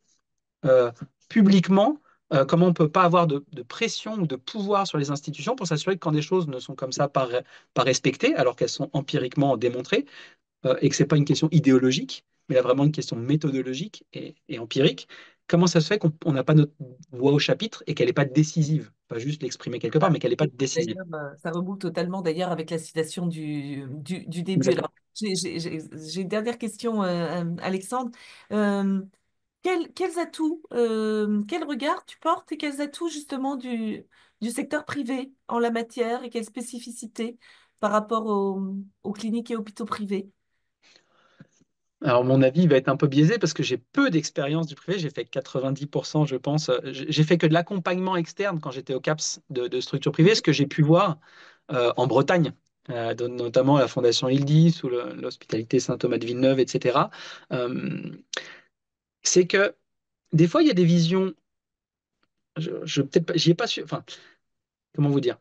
euh, publiquement, comment on ne peut pas avoir de pression ou de pouvoir sur les institutions pour s'assurer que quand des choses ne sont comme ça pas respectées, alors qu'elles sont empiriquement démontrées, et que ce n'est pas une question idéologique, mais là vraiment une question méthodologique et empirique, comment ça se fait qu'on n'a pas notre voix au chapitre et qu'elle n'est pas décisive? Pas juste l'exprimer quelque part, mais qu'elle n'est pas décisive. D'ailleurs, ça reboucle totalement d'ailleurs avec la citation du début. Exactement. Alors, j'ai une dernière question, Alexandre. Euh, quels atouts, quel regard tu portes et quels atouts justement du secteur privé en la matière et quelles spécificités par rapport aux cliniques et hôpitaux privés? Alors, mon avis va être un peu biaisé parce que j'ai peu d'expérience du privé. J'ai fait 90%, je pense. J'ai fait que de l'accompagnement externe quand j'étais au CAPS de structures privées. Ce que j'ai pu voir en Bretagne, notamment à la Fondation Ildis ou l'Hospitalité Saint-Thomas de Villeneuve, etc., euh, c'est que des fois, il y a des visions. Peut-être j'y ai pas su. Enfin, comment vous dire?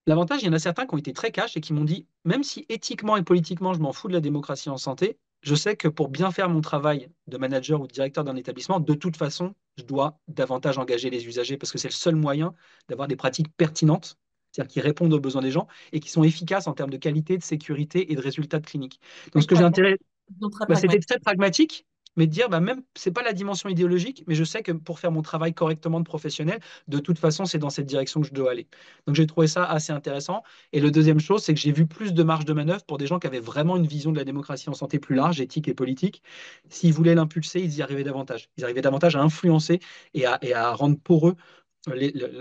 L'avantage, il y en a certains qui ont été très cash et qui m'ont dit, même si éthiquement et politiquement, je m'en fous de la démocratie en santé, je sais que pour bien faire mon travail de manager ou de directeur d'un établissement, de toute façon, je dois davantage engager les usagers parce que c'est le seul moyen d'avoir des pratiques pertinentes, c'est-à-dire qui répondent aux besoins des gens et qui sont efficaces en termes de qualité, de sécurité et de résultats cliniques. Donc, Oui, ce que j'ai intérêt, donc très c'était pragmatique. très pragmatique, mais de dire, même, c'est pas la dimension idéologique, mais je sais que pour faire mon travail correctement de professionnel, de toute façon, c'est dans cette direction que je dois aller. Donc, j'ai trouvé ça assez intéressant. Et le deuxième chose, c'est que j'ai vu plus de marge de manœuvre pour des gens qui avaient vraiment une vision de la démocratie en santé plus large, éthique et politique. S'ils voulaient l'impulser, ils y arrivaient davantage. Ils arrivaient davantage à influencer et à rendre poreux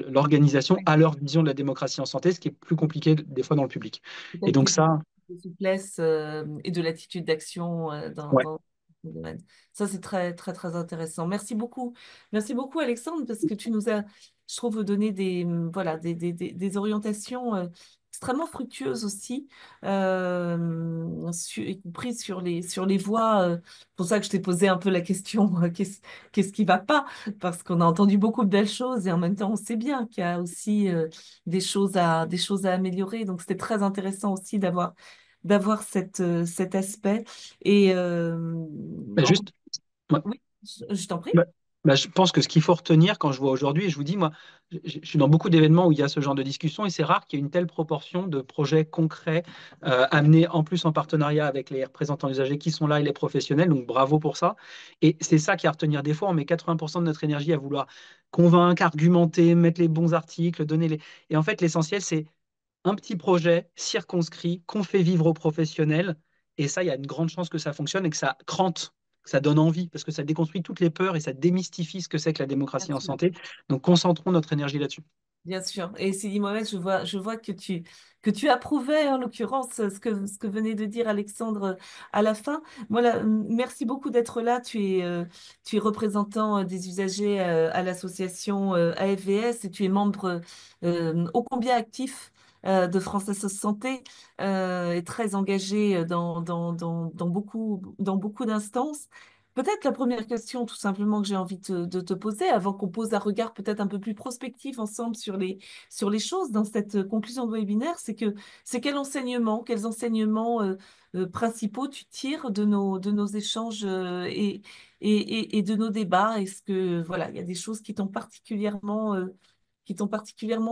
l'organisation à leur vision de la démocratie en santé, ce qui est plus compliqué des fois dans le public. Et Peut-être donc plus ça, de souplesse et de l'attitude d'action ouais. dans le domaine. Ça, c'est très, très, très intéressant. Merci beaucoup. Merci beaucoup, Alexandre, parce que tu nous as, je trouve, donné des, voilà, des orientations extrêmement fructueuse aussi, y compris sur les voies. Pour ça que je t'ai posé un peu la question, qu'est-ce qui va pas? Parce qu'on a entendu beaucoup de belles choses et en même temps, on sait bien qu'il y a aussi des choses à améliorer. Donc, c'était très intéressant aussi d'avoir cet aspect. Et Mais juste, ouais. oui, je t'en prie. Bah, je pense que ce qu'il faut retenir quand je vois aujourd'hui, et je vous dis, moi, je suis dans beaucoup d'événements où il y a ce genre de discussion et c'est rare qu'il y ait une telle proportion de projets concrets amenés en plus en partenariat avec les représentants usagers qui sont là et les professionnels. Donc bravo pour ça. Et c'est ça qui est à retenir. Des fois, on met 80% de notre énergie à vouloir convaincre, argumenter, mettre les bons articles, donner les. Et en fait, l'essentiel, c'est un petit projet circonscrit qu'on fait vivre aux professionnels. Et ça, il y a une grande chance que ça fonctionne et que ça crante, que ça donne envie, parce que ça déconstruit toutes les peurs et ça démystifie ce que c'est que la Bien démocratie en sûr. santé. Donc, concentrons notre énergie là-dessus. Bien sûr. Et Sidi Mohamed, je vois que tu approuvais, en l'occurrence, ce que venait de dire Alexandre à la fin. Voilà, merci beaucoup d'être là. Tu es représentant des usagers à l'association AFVS et tu es membre ô combien actif de France Assos Santé et très engagé dans beaucoup d'instances. Peut-être la première question, tout simplement, que j'ai envie de te poser, avant qu'on pose un regard peut-être un peu plus prospectif ensemble sur les choses dans cette conclusion de webinaire, c'est quels enseignements principaux tu tires de nos échanges et de nos débats? Est-ce que, voilà, il y a des choses qui t'ont particulièrement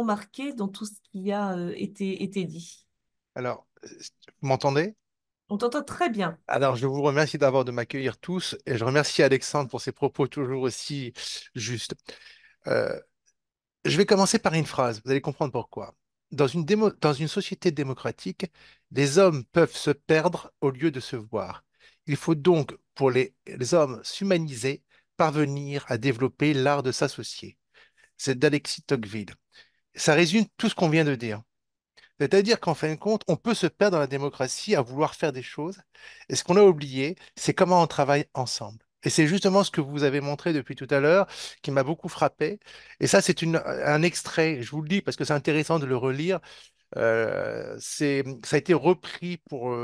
marqué dans tout ce qui a été dit? Alors, vous m'entendez? On t'entend très bien. Alors, je vous remercie d'abord de m'accueillir tous et je remercie Alexandre pour ses propos toujours aussi justes. Euh, je vais commencer par une phrase, vous allez comprendre pourquoi. Dans une société démocratique, les hommes peuvent se perdre au lieu de se voir. Il faut donc, pour les hommes s'humaniser, parvenir à développer l'art de s'associer. C'est d'Alexis Tocqueville. Ça résume tout ce qu'on vient de dire. C'est-à-dire qu'en fin de compte, on peut se perdre dans la démocratie à vouloir faire des choses. Et ce qu'on a oublié, c'est comment on travaille ensemble. Et c'est justement ce que vous avez montré depuis tout à l'heure qui m'a beaucoup frappé. Et ça, c'est un extrait, je vous le dis parce que c'est intéressant de le relire. Ça a été repris pour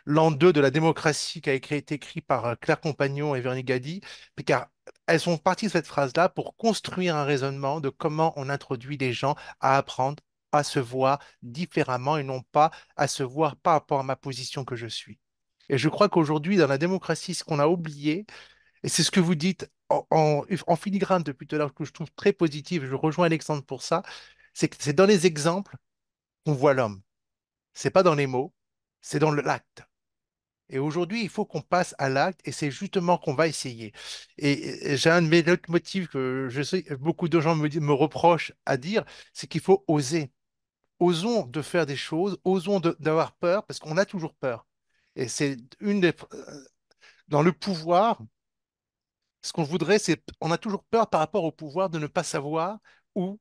l'an 2 de la démocratie qui a été écrit par Claire Compagnon et Véronique Gady, car elles sont parties de cette phrase-là pour construire un raisonnement de comment on introduit les gens à apprendre à se voir différemment et non pas à se voir par rapport à ma position que je suis. Et je crois qu'aujourd'hui, dans la démocratie, ce qu'on a oublié, et c'est ce que vous dites en filigrane depuis tout à l'heure, que je trouve très positif, je rejoins Alexandre pour ça, c'est que c'est dans les exemples qu'on voit l'homme. C'est pas dans les mots, c'est dans l'acte. Et aujourd'hui, il faut qu'on passe à l'acte et c'est justement qu'on va essayer. Et j'ai un de mes motifs que je sais beaucoup de gens me reprochent à dire, c'est qu'il faut oser. Osons de faire des choses, osons d'avoir peur parce qu'on a toujours peur. Et c'est dans le pouvoir, ce qu'on voudrait, c'est on a toujours peur par rapport au pouvoir de ne pas savoir ou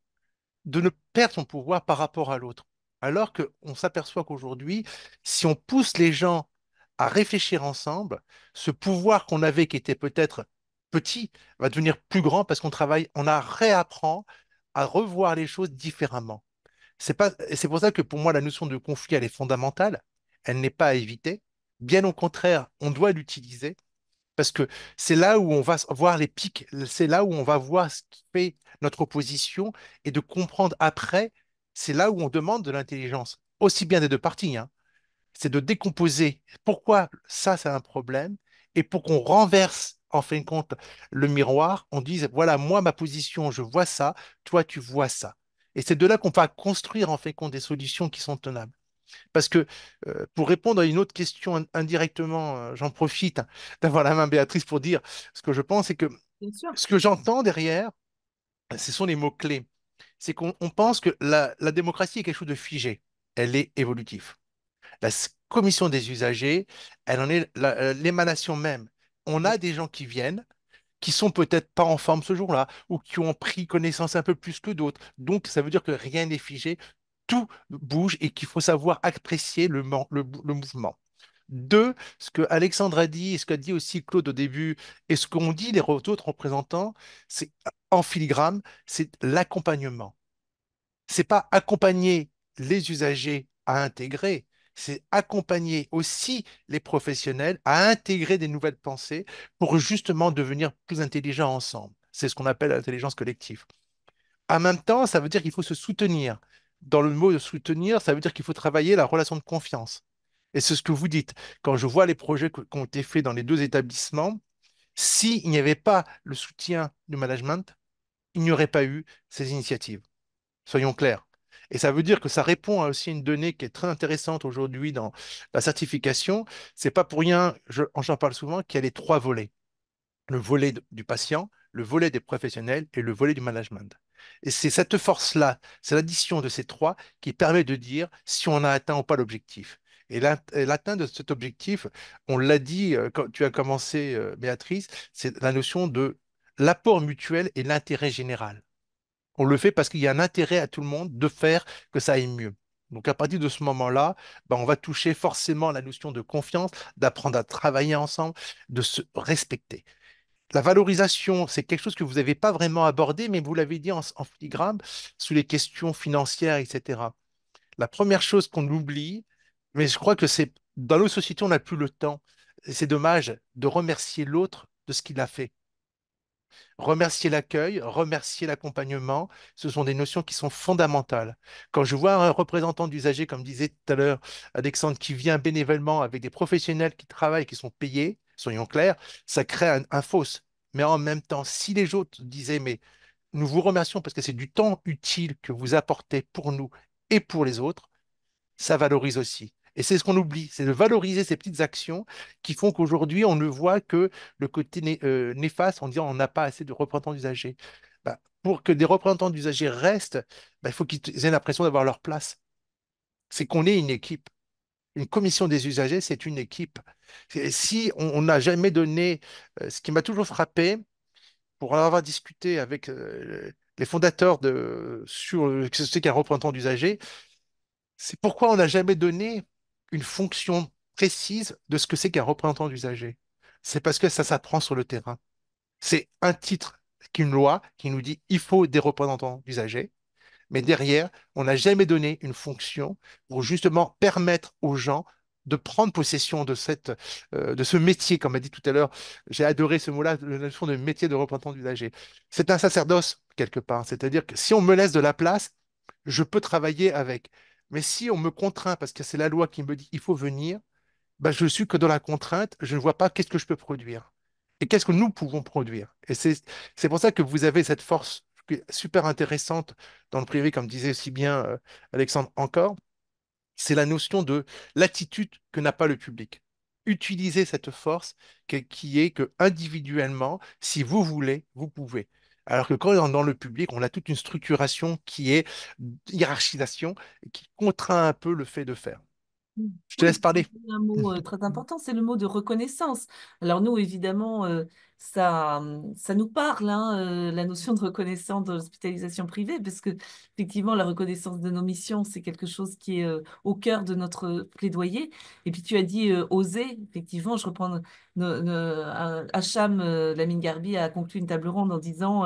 de ne perdre son pouvoir par rapport à l'autre. Alors qu'on s'aperçoit qu'aujourd'hui, si on pousse les gens à réfléchir ensemble, ce pouvoir qu'on avait qui était peut-être petit va devenir plus grand parce qu'on travaille, on a réapprend à revoir les choses différemment. C'est pas, et c'est pour ça que pour moi, la notion de conflit, elle est fondamentale. Elle n'est pas à éviter. Bien au contraire, on doit l'utiliser parce que c'est là où on va voir les pics, c'est là où on va voir ce qui fait notre opposition et de comprendre après, c'est là où on demande de l'intelligence, aussi bien des deux parties, hein. C'est de décomposer pourquoi ça, c'est un problème et pour qu'on renverse en fin de compte le miroir, on dise, voilà, moi, ma position, je vois ça, toi, tu vois ça. Et c'est de là qu'on va construire en fin de compte des solutions qui sont tenables. Parce que pour répondre à une autre question indirectement, j'en profite d'avoir la main Béatrice pour dire ce que je pense, c'est que Bien sûr. ce que j'entends derrière, ce sont les mots-clés. C'est qu'on pense que la démocratie est quelque chose de figé. Elle est évolutive. Commission des usagers, elle en est l'émanation même. On a des gens qui viennent, qui sont peut-être pas en forme ce jour-là, ou qui ont pris connaissance un peu plus que d'autres. Donc, ça veut dire que rien n'est figé, tout bouge et qu'il faut savoir apprécier le mouvement. Deux, ce que Alexandre a dit, et ce qu'a dit aussi Claude au début, et ce qu'ont dit les autres représentants, c'est en filigrane, c'est l'accompagnement. C'est pas accompagner les usagers à intégrer, c'est accompagner aussi les professionnels à intégrer des nouvelles pensées pour justement devenir plus intelligents ensemble. C'est ce qu'on appelle l'intelligence collective. En même temps, ça veut dire qu'il faut se soutenir. Dans le mot de soutenir, ça veut dire qu'il faut travailler la relation de confiance. Et c'est ce que vous dites. Quand je vois les projets qui ont été faits dans les deux établissements, s'il n'y avait pas le soutien du management, il n'y aurait pas eu ces initiatives. Soyons clairs. Et ça veut dire que ça répond à aussi une donnée qui est très intéressante aujourd'hui dans la certification. C'est pas pour rien, j'en parle souvent, qu'il y a les trois volets. Le volet du patient, le volet des professionnels et le volet du management. Et c'est cette force-là, c'est l'addition de ces trois qui permet de dire si on a atteint ou pas l'objectif. Et l'atteinte de cet objectif, on l'a dit quand tu as commencé, Béatrice, c'est la notion de l'apport mutuel et l'intérêt général. On le fait parce qu'il y a un intérêt à tout le monde de faire que ça aille mieux. Donc à partir de ce moment-là, ben, on va toucher forcément la notion de confiance, d'apprendre à travailler ensemble, de se respecter. La valorisation, c'est quelque chose que vous n'avez pas vraiment abordé, mais vous l'avez dit en filigrane sous les questions financières, etc. La première chose qu'on oublie, mais je crois que c'est dans nos sociétés, on n'a plus le temps. Et c'est dommage de remercier l'autre de ce qu'il a fait. Remercier l'accueil, remercier l'accompagnement, ce sont des notions qui sont fondamentales. Quand je vois un représentant d'usager, comme disait tout à l'heure Alexandre, qui vient bénévolement avec des professionnels qui travaillent, qui sont payés, soyons clairs, ça crée un fausse. Mais en même temps, si les autres disaient, mais nous vous remercions parce que c'est du temps utile que vous apportez pour nous et pour les autres, ça valorise aussi. Et c'est ce qu'on oublie, c'est de valoriser ces petites actions qui font qu'aujourd'hui, on ne voit que le côté néfaste en disant on n'a pas assez de représentants d'usagers. Bah, pour que des représentants d'usagers restent, bah, il faut qu'ils aient l'impression d'avoir leur place. C'est qu'on est une équipe. Une commission des usagers, c'est une équipe. Si on n'a jamais donné, ce qui m'a toujours frappé, pour en avoir discuté avec les fondateurs sur ce que c'est qu'un représentant d'usagers, c'est pourquoi on n'a jamais donné une fonction précise de ce que c'est qu'un représentant d'usager. C'est parce que ça s'apprend sur le terrain. C'est un titre qu'une loi qui nous dit il faut des représentants d'usagers, mais derrière, on n'a jamais donné une fonction pour justement permettre aux gens de prendre possession de ce métier, comme a dit tout à l'heure. J'ai adoré ce mot-là, la notion de métier de représentant d'usager. C'est un sacerdoce, quelque part. C'est-à-dire que si on me laisse de la place, je peux travailler avec. Mais si on me contraint, parce que c'est la loi qui me dit il faut venir, ben, je suis que dans la contrainte, je ne vois pas qu'est-ce que je peux produire et qu'est-ce que nous pouvons produire. Et c'est pour ça que vous avez cette force qui est super intéressante dans le privé, comme disait si bien Alexandre encore, c'est la notion de l'attitude que n'a pas le public. Utiliser cette force qui est que individuellement, si vous voulez, vous pouvez. Alors que quand dans le public, on a toute une structuration qui est hiérarchisation et qui contraint un peu le fait de faire. Je te Oui, laisse parler. un mot très important, c'est le mot de reconnaissance. Alors nous, évidemment, ça nous parle, hein, la notion de reconnaissance de l'hospitalisation privée, parce que effectivement, la reconnaissance de nos missions, c'est quelque chose qui est au cœur de notre plaidoyer. Et puis tu as dit oser, effectivement, je reprends, Acham Lamine Garbi a conclu une table ronde en disant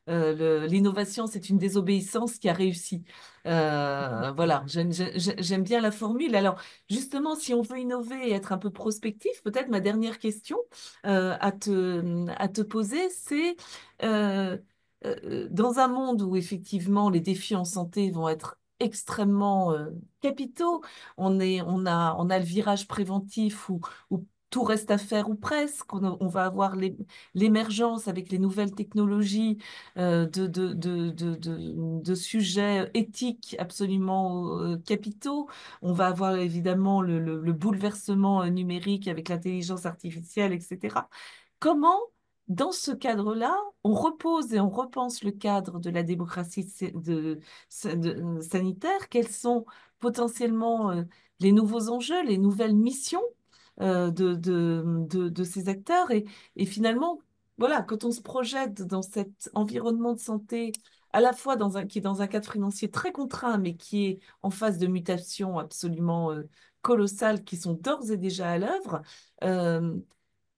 l'innovation, c'est une désobéissance qui a réussi. Voilà, j'aime bien la formule. Alors, justement, si on veut innover et être un peu prospectif, peut-être ma dernière question à te poser, c'est euh, dans un monde où effectivement les défis en santé vont être extrêmement capitaux, on a le virage préventif où tout reste à faire ou presque, on va avoir l'émergence avec les nouvelles technologies de sujets éthiques absolument capitaux. On va avoir évidemment le bouleversement numérique avec l'intelligence artificielle, etc. Comment, dans ce cadre-là, on repose et on repense le cadre de la démocratie sanitaire? Quels sont potentiellement les nouveaux enjeux, les nouvelles missions de ces acteurs? Et finalement, voilà, quand on se projette dans cet environnement de santé, à la fois qui est dans un cadre financier très contraint, mais qui est en phase de mutations absolument colossales qui sont d'ores et déjà à l'œuvre, euh,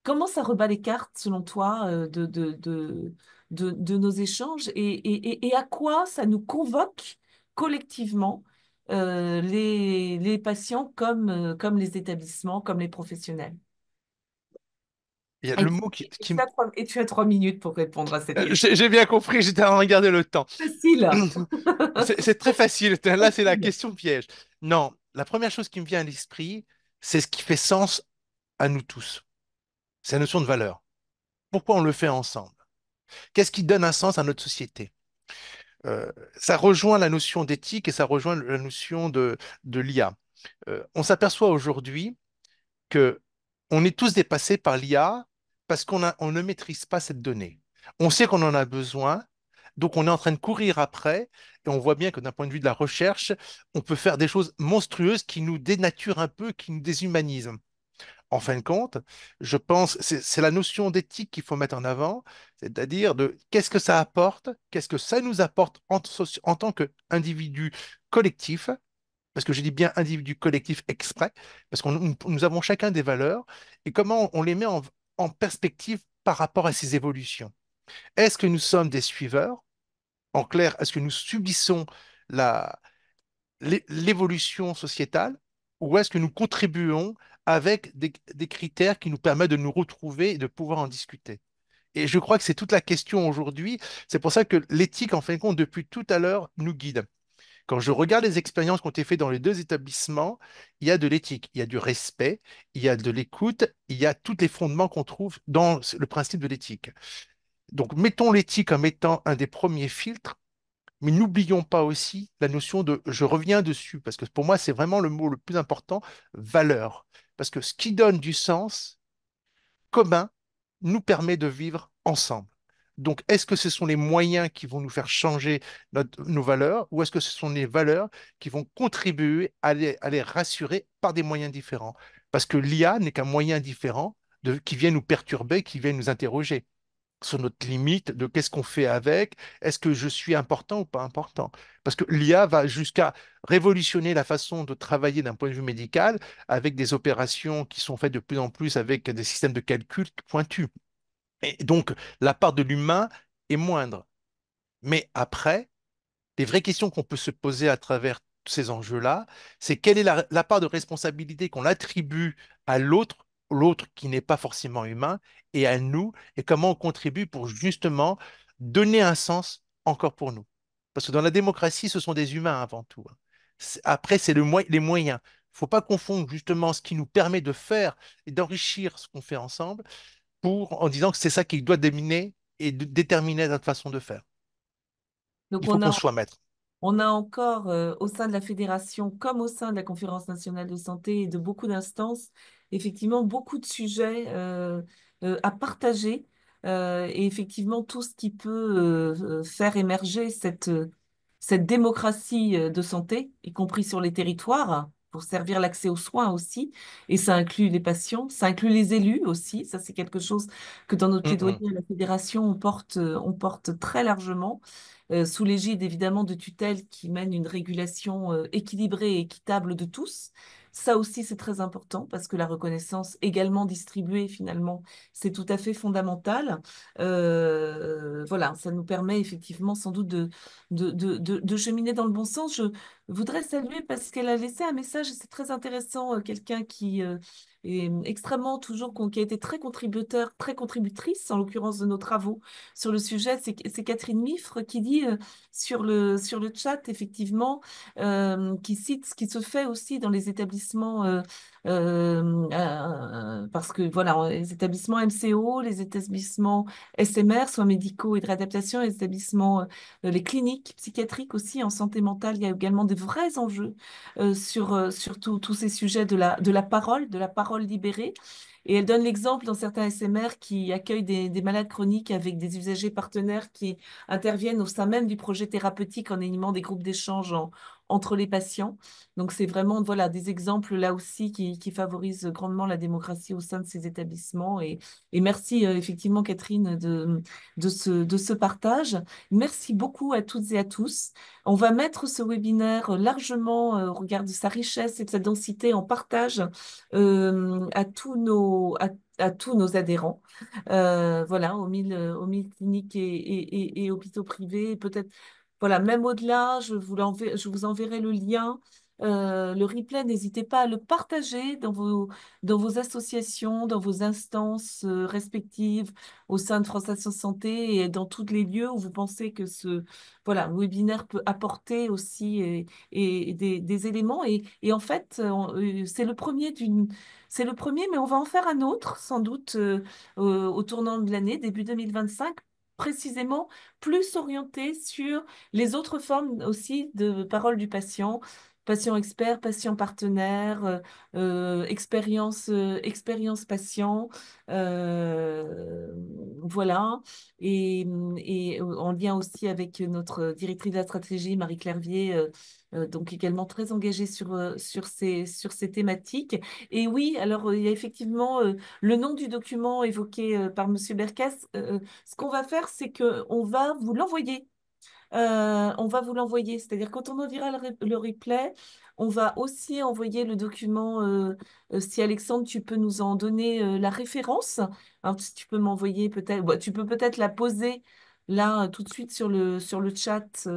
comment ça rebat les cartes, selon toi, de nos échanges et à quoi ça nous convoque collectivement les patients comme les établissements, comme les professionnels. Il y a Et le tu, mot et tu as 3 minutes pour répondre à cette question. J'ai bien compris, j'étais en train de regarder le temps. Facile. C'est très facile. Là, c'est la Facile. question piège. Non, la première chose qui me vient à l'esprit, c'est ce qui fait sens à nous tous. C'est la notion de valeur. Pourquoi on le fait ensemble? Qu'est-ce qui donne un sens à notre société? Ça rejoint la notion d'éthique et ça rejoint la notion de l'IA. On s'aperçoit aujourd'hui que on est tous dépassés par l'IA parce on ne maîtrise pas cette donnée. On sait qu'on en a besoin, donc on est en train de courir après, et on voit bien que d'un point de vue de la recherche, on peut faire des choses monstrueuses qui nous dénaturent un peu, qui nous déshumanisent. En fin de compte, je pense, c'est la notion d'éthique qu'il faut mettre en avant, c'est-à-dire de qu'est-ce que ça apporte, qu'est-ce que ça nous apporte en tant qu'individu collectif, parce que je dis bien individu collectif exprès, parce que nous avons chacun des valeurs, et comment on les met en perspective par rapport à ces évolutions. Est-ce que nous sommes des suiveurs? En clair, est-ce que nous subissons la, l'évolution sociétale ou est-ce que nous contribuons avec des critères qui nous permettent de nous retrouver et de pouvoir en discuter? Et je crois que c'est toute la question aujourd'hui. C'est pour ça que l'éthique, en fin de compte, depuis tout à l'heure, nous guide. Quand je regarde les expériences qui ont été faites dans les deux établissements, il y a de l'éthique, il y a du respect, il y a de l'écoute, il y a tous les fondements qu'on trouve dans le principe de l'éthique. Donc, mettons l'éthique comme étant un des premiers filtres, mais n'oublions pas aussi la notion de, je reviens dessus, parce que pour moi, c'est vraiment le mot le plus important, valeur. Parce que ce qui donne du sens commun nous permet de vivre ensemble. Donc, est-ce que ce sont les moyens qui vont nous faire changer nos valeurs ou est-ce que ce sont les valeurs qui vont contribuer à les rassurer par des moyens différents? Parce que l'IA n'est qu'un moyen différent qui vient nous perturber, qui vient nous interroger sur notre limite de qu'est-ce qu'on fait avec, est-ce que je suis important ou pas important? Parce que l'IA va jusqu'à révolutionner la façon de travailler d'un point de vue médical avec des opérations qui sont faites de plus en plus avec des systèmes de calcul pointus. Et donc, la part de l'humain est moindre. Mais après, les vraies questions qu'on peut se poser à travers ces enjeux-là, c'est quelle est la part de responsabilité qu'on attribue à l'autre, l'autre qui n'est pas forcément humain, et à nous, et comment on contribue pour justement donner un sens encore pour nous. Parce que dans la démocratie, ce sont des humains avant tout, hein. Après, c'est les moyens. Il ne faut pas confondre justement ce qui nous permet de faire et d'enrichir ce qu'on fait ensemble en disant que c'est ça qui doit dominer et déterminer notre façon de faire. Donc, Il faut qu'on soit maître. on a encore au sein de la fédération, comme au sein de la Conférence nationale de santé et de beaucoup d'instances, effectivement, beaucoup de sujets à partager et effectivement tout ce qui peut faire émerger cette démocratie de santé, y compris sur les territoires, pour servir l'accès aux soins aussi. Et ça inclut les patients, ça inclut les élus aussi. Ça, c'est quelque chose que dans notre plaidoyer à la fédération, on porte très largement sous l'égide évidemment de tutelles qui mènent une régulation équilibrée et équitable de tous. Ça aussi, c'est très important parce que la reconnaissance également distribuée, finalement, c'est tout à fait fondamental. Voilà, ça nous permet effectivement sans doute de cheminer dans le bon sens. Je voudrais saluer parce qu'elle a laissé un message, et c'est très intéressant, quelqu'un qui est extrêmement toujours, qui a été très contributeur, très contributrice, en l'occurrence de nos travaux sur le sujet. C'est Catherine Mifre qui dit sur le chat, effectivement, qui cite ce qui se fait aussi dans les établissements, parce que voilà, les établissements MCO, les établissements SMR, soins médicaux et de réadaptation, les établissements, les cliniques psychiatriques aussi en santé mentale, il y a également des vrais enjeux sur tous ces sujets de la parole libérée. Et elle donne l'exemple dans certains SMR qui accueillent des malades chroniques avec des usagers partenaires qui interviennent au sein même du projet thérapeutique en animant des groupes d'échange entre les patients. Donc, c'est vraiment voilà, des exemples là aussi qui favorisent grandement la démocratie au sein de ces établissements. Et merci effectivement, Catherine, de ce partage. Merci beaucoup à toutes et à tous. On va mettre ce webinaire largement au regard de sa richesse et de sa densité en partage à tous nos adhérents, voilà, aux 1000 cliniques et hôpitaux privés, peut-être voilà, même au-delà, je vous enverrai le lien. Le replay, n'hésitez pas à le partager dans vos associations, dans vos instances respectives au sein de France Action Santé et dans tous les lieux où vous pensez que voilà, webinaire peut apporter aussi et des éléments. Et en fait, c'est le premier, mais on va en faire un autre, sans doute, au tournant de l'année, début 2025, précisément plus orienté sur les autres formes aussi de parole du patient, patient expert, patient partenaire, expérience patient, voilà. Et en lien aussi avec notre directrice de la stratégie, Marie Clairvier, donc également très engagée sur ces thématiques. Et oui, alors il y a effectivement le nom du document évoqué par Monsieur Bercas. Ce qu'on va faire, c'est que on va vous l'envoyer. On va vous l'envoyer. C'est-à-dire quand on enverra le replay, on va aussi envoyer le document. Si Alexandre, tu peux nous en donner la référence. Hein, si tu peux m'envoyer peut-être. Bon, tu peux peut-être la poser là tout de suite sur le chat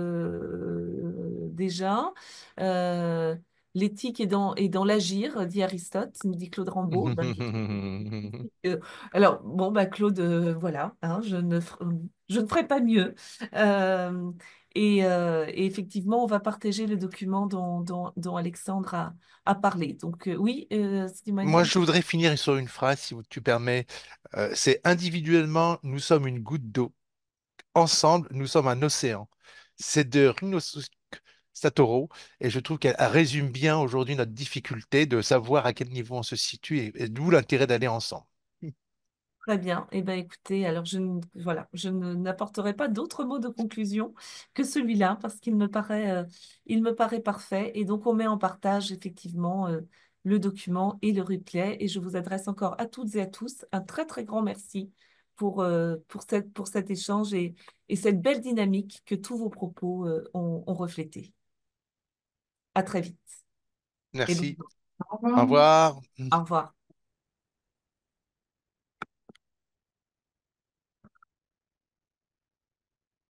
déjà. Euh, L'éthique est dans l'agir, dit Aristote, nous dit Claude Rambaud. Ben, euh, alors, bon, bah, Claude, voilà, hein, je ne ferai pas mieux. Euh, et effectivement, on va partager le document dont Alexandre a parlé. Donc, oui, Moi, Slimani. je voudrais finir sur une phrase, si tu permets. C'est individuellement, nous sommes une goutte d'eau. Ensemble, nous sommes un océan. C'est de Rhinoceros Satoru, et je trouve qu'elle résume bien aujourd'hui notre difficulté de savoir à quel niveau on se situe et d'où l'intérêt d'aller ensemble. Très bien. Eh bien, écoutez, alors voilà, n'apporterai pas d'autres mots de conclusion que celui-là parce il me paraît parfait. Et donc, on met en partage effectivement le document et le replay. Et je vous adresse encore à toutes et à tous un très, très grand merci pour cet échange et cette belle dynamique que tous vos propos ont reflété. À très vite. Et bonne Merci. journée. Au Au revoir. revoir. Au revoir.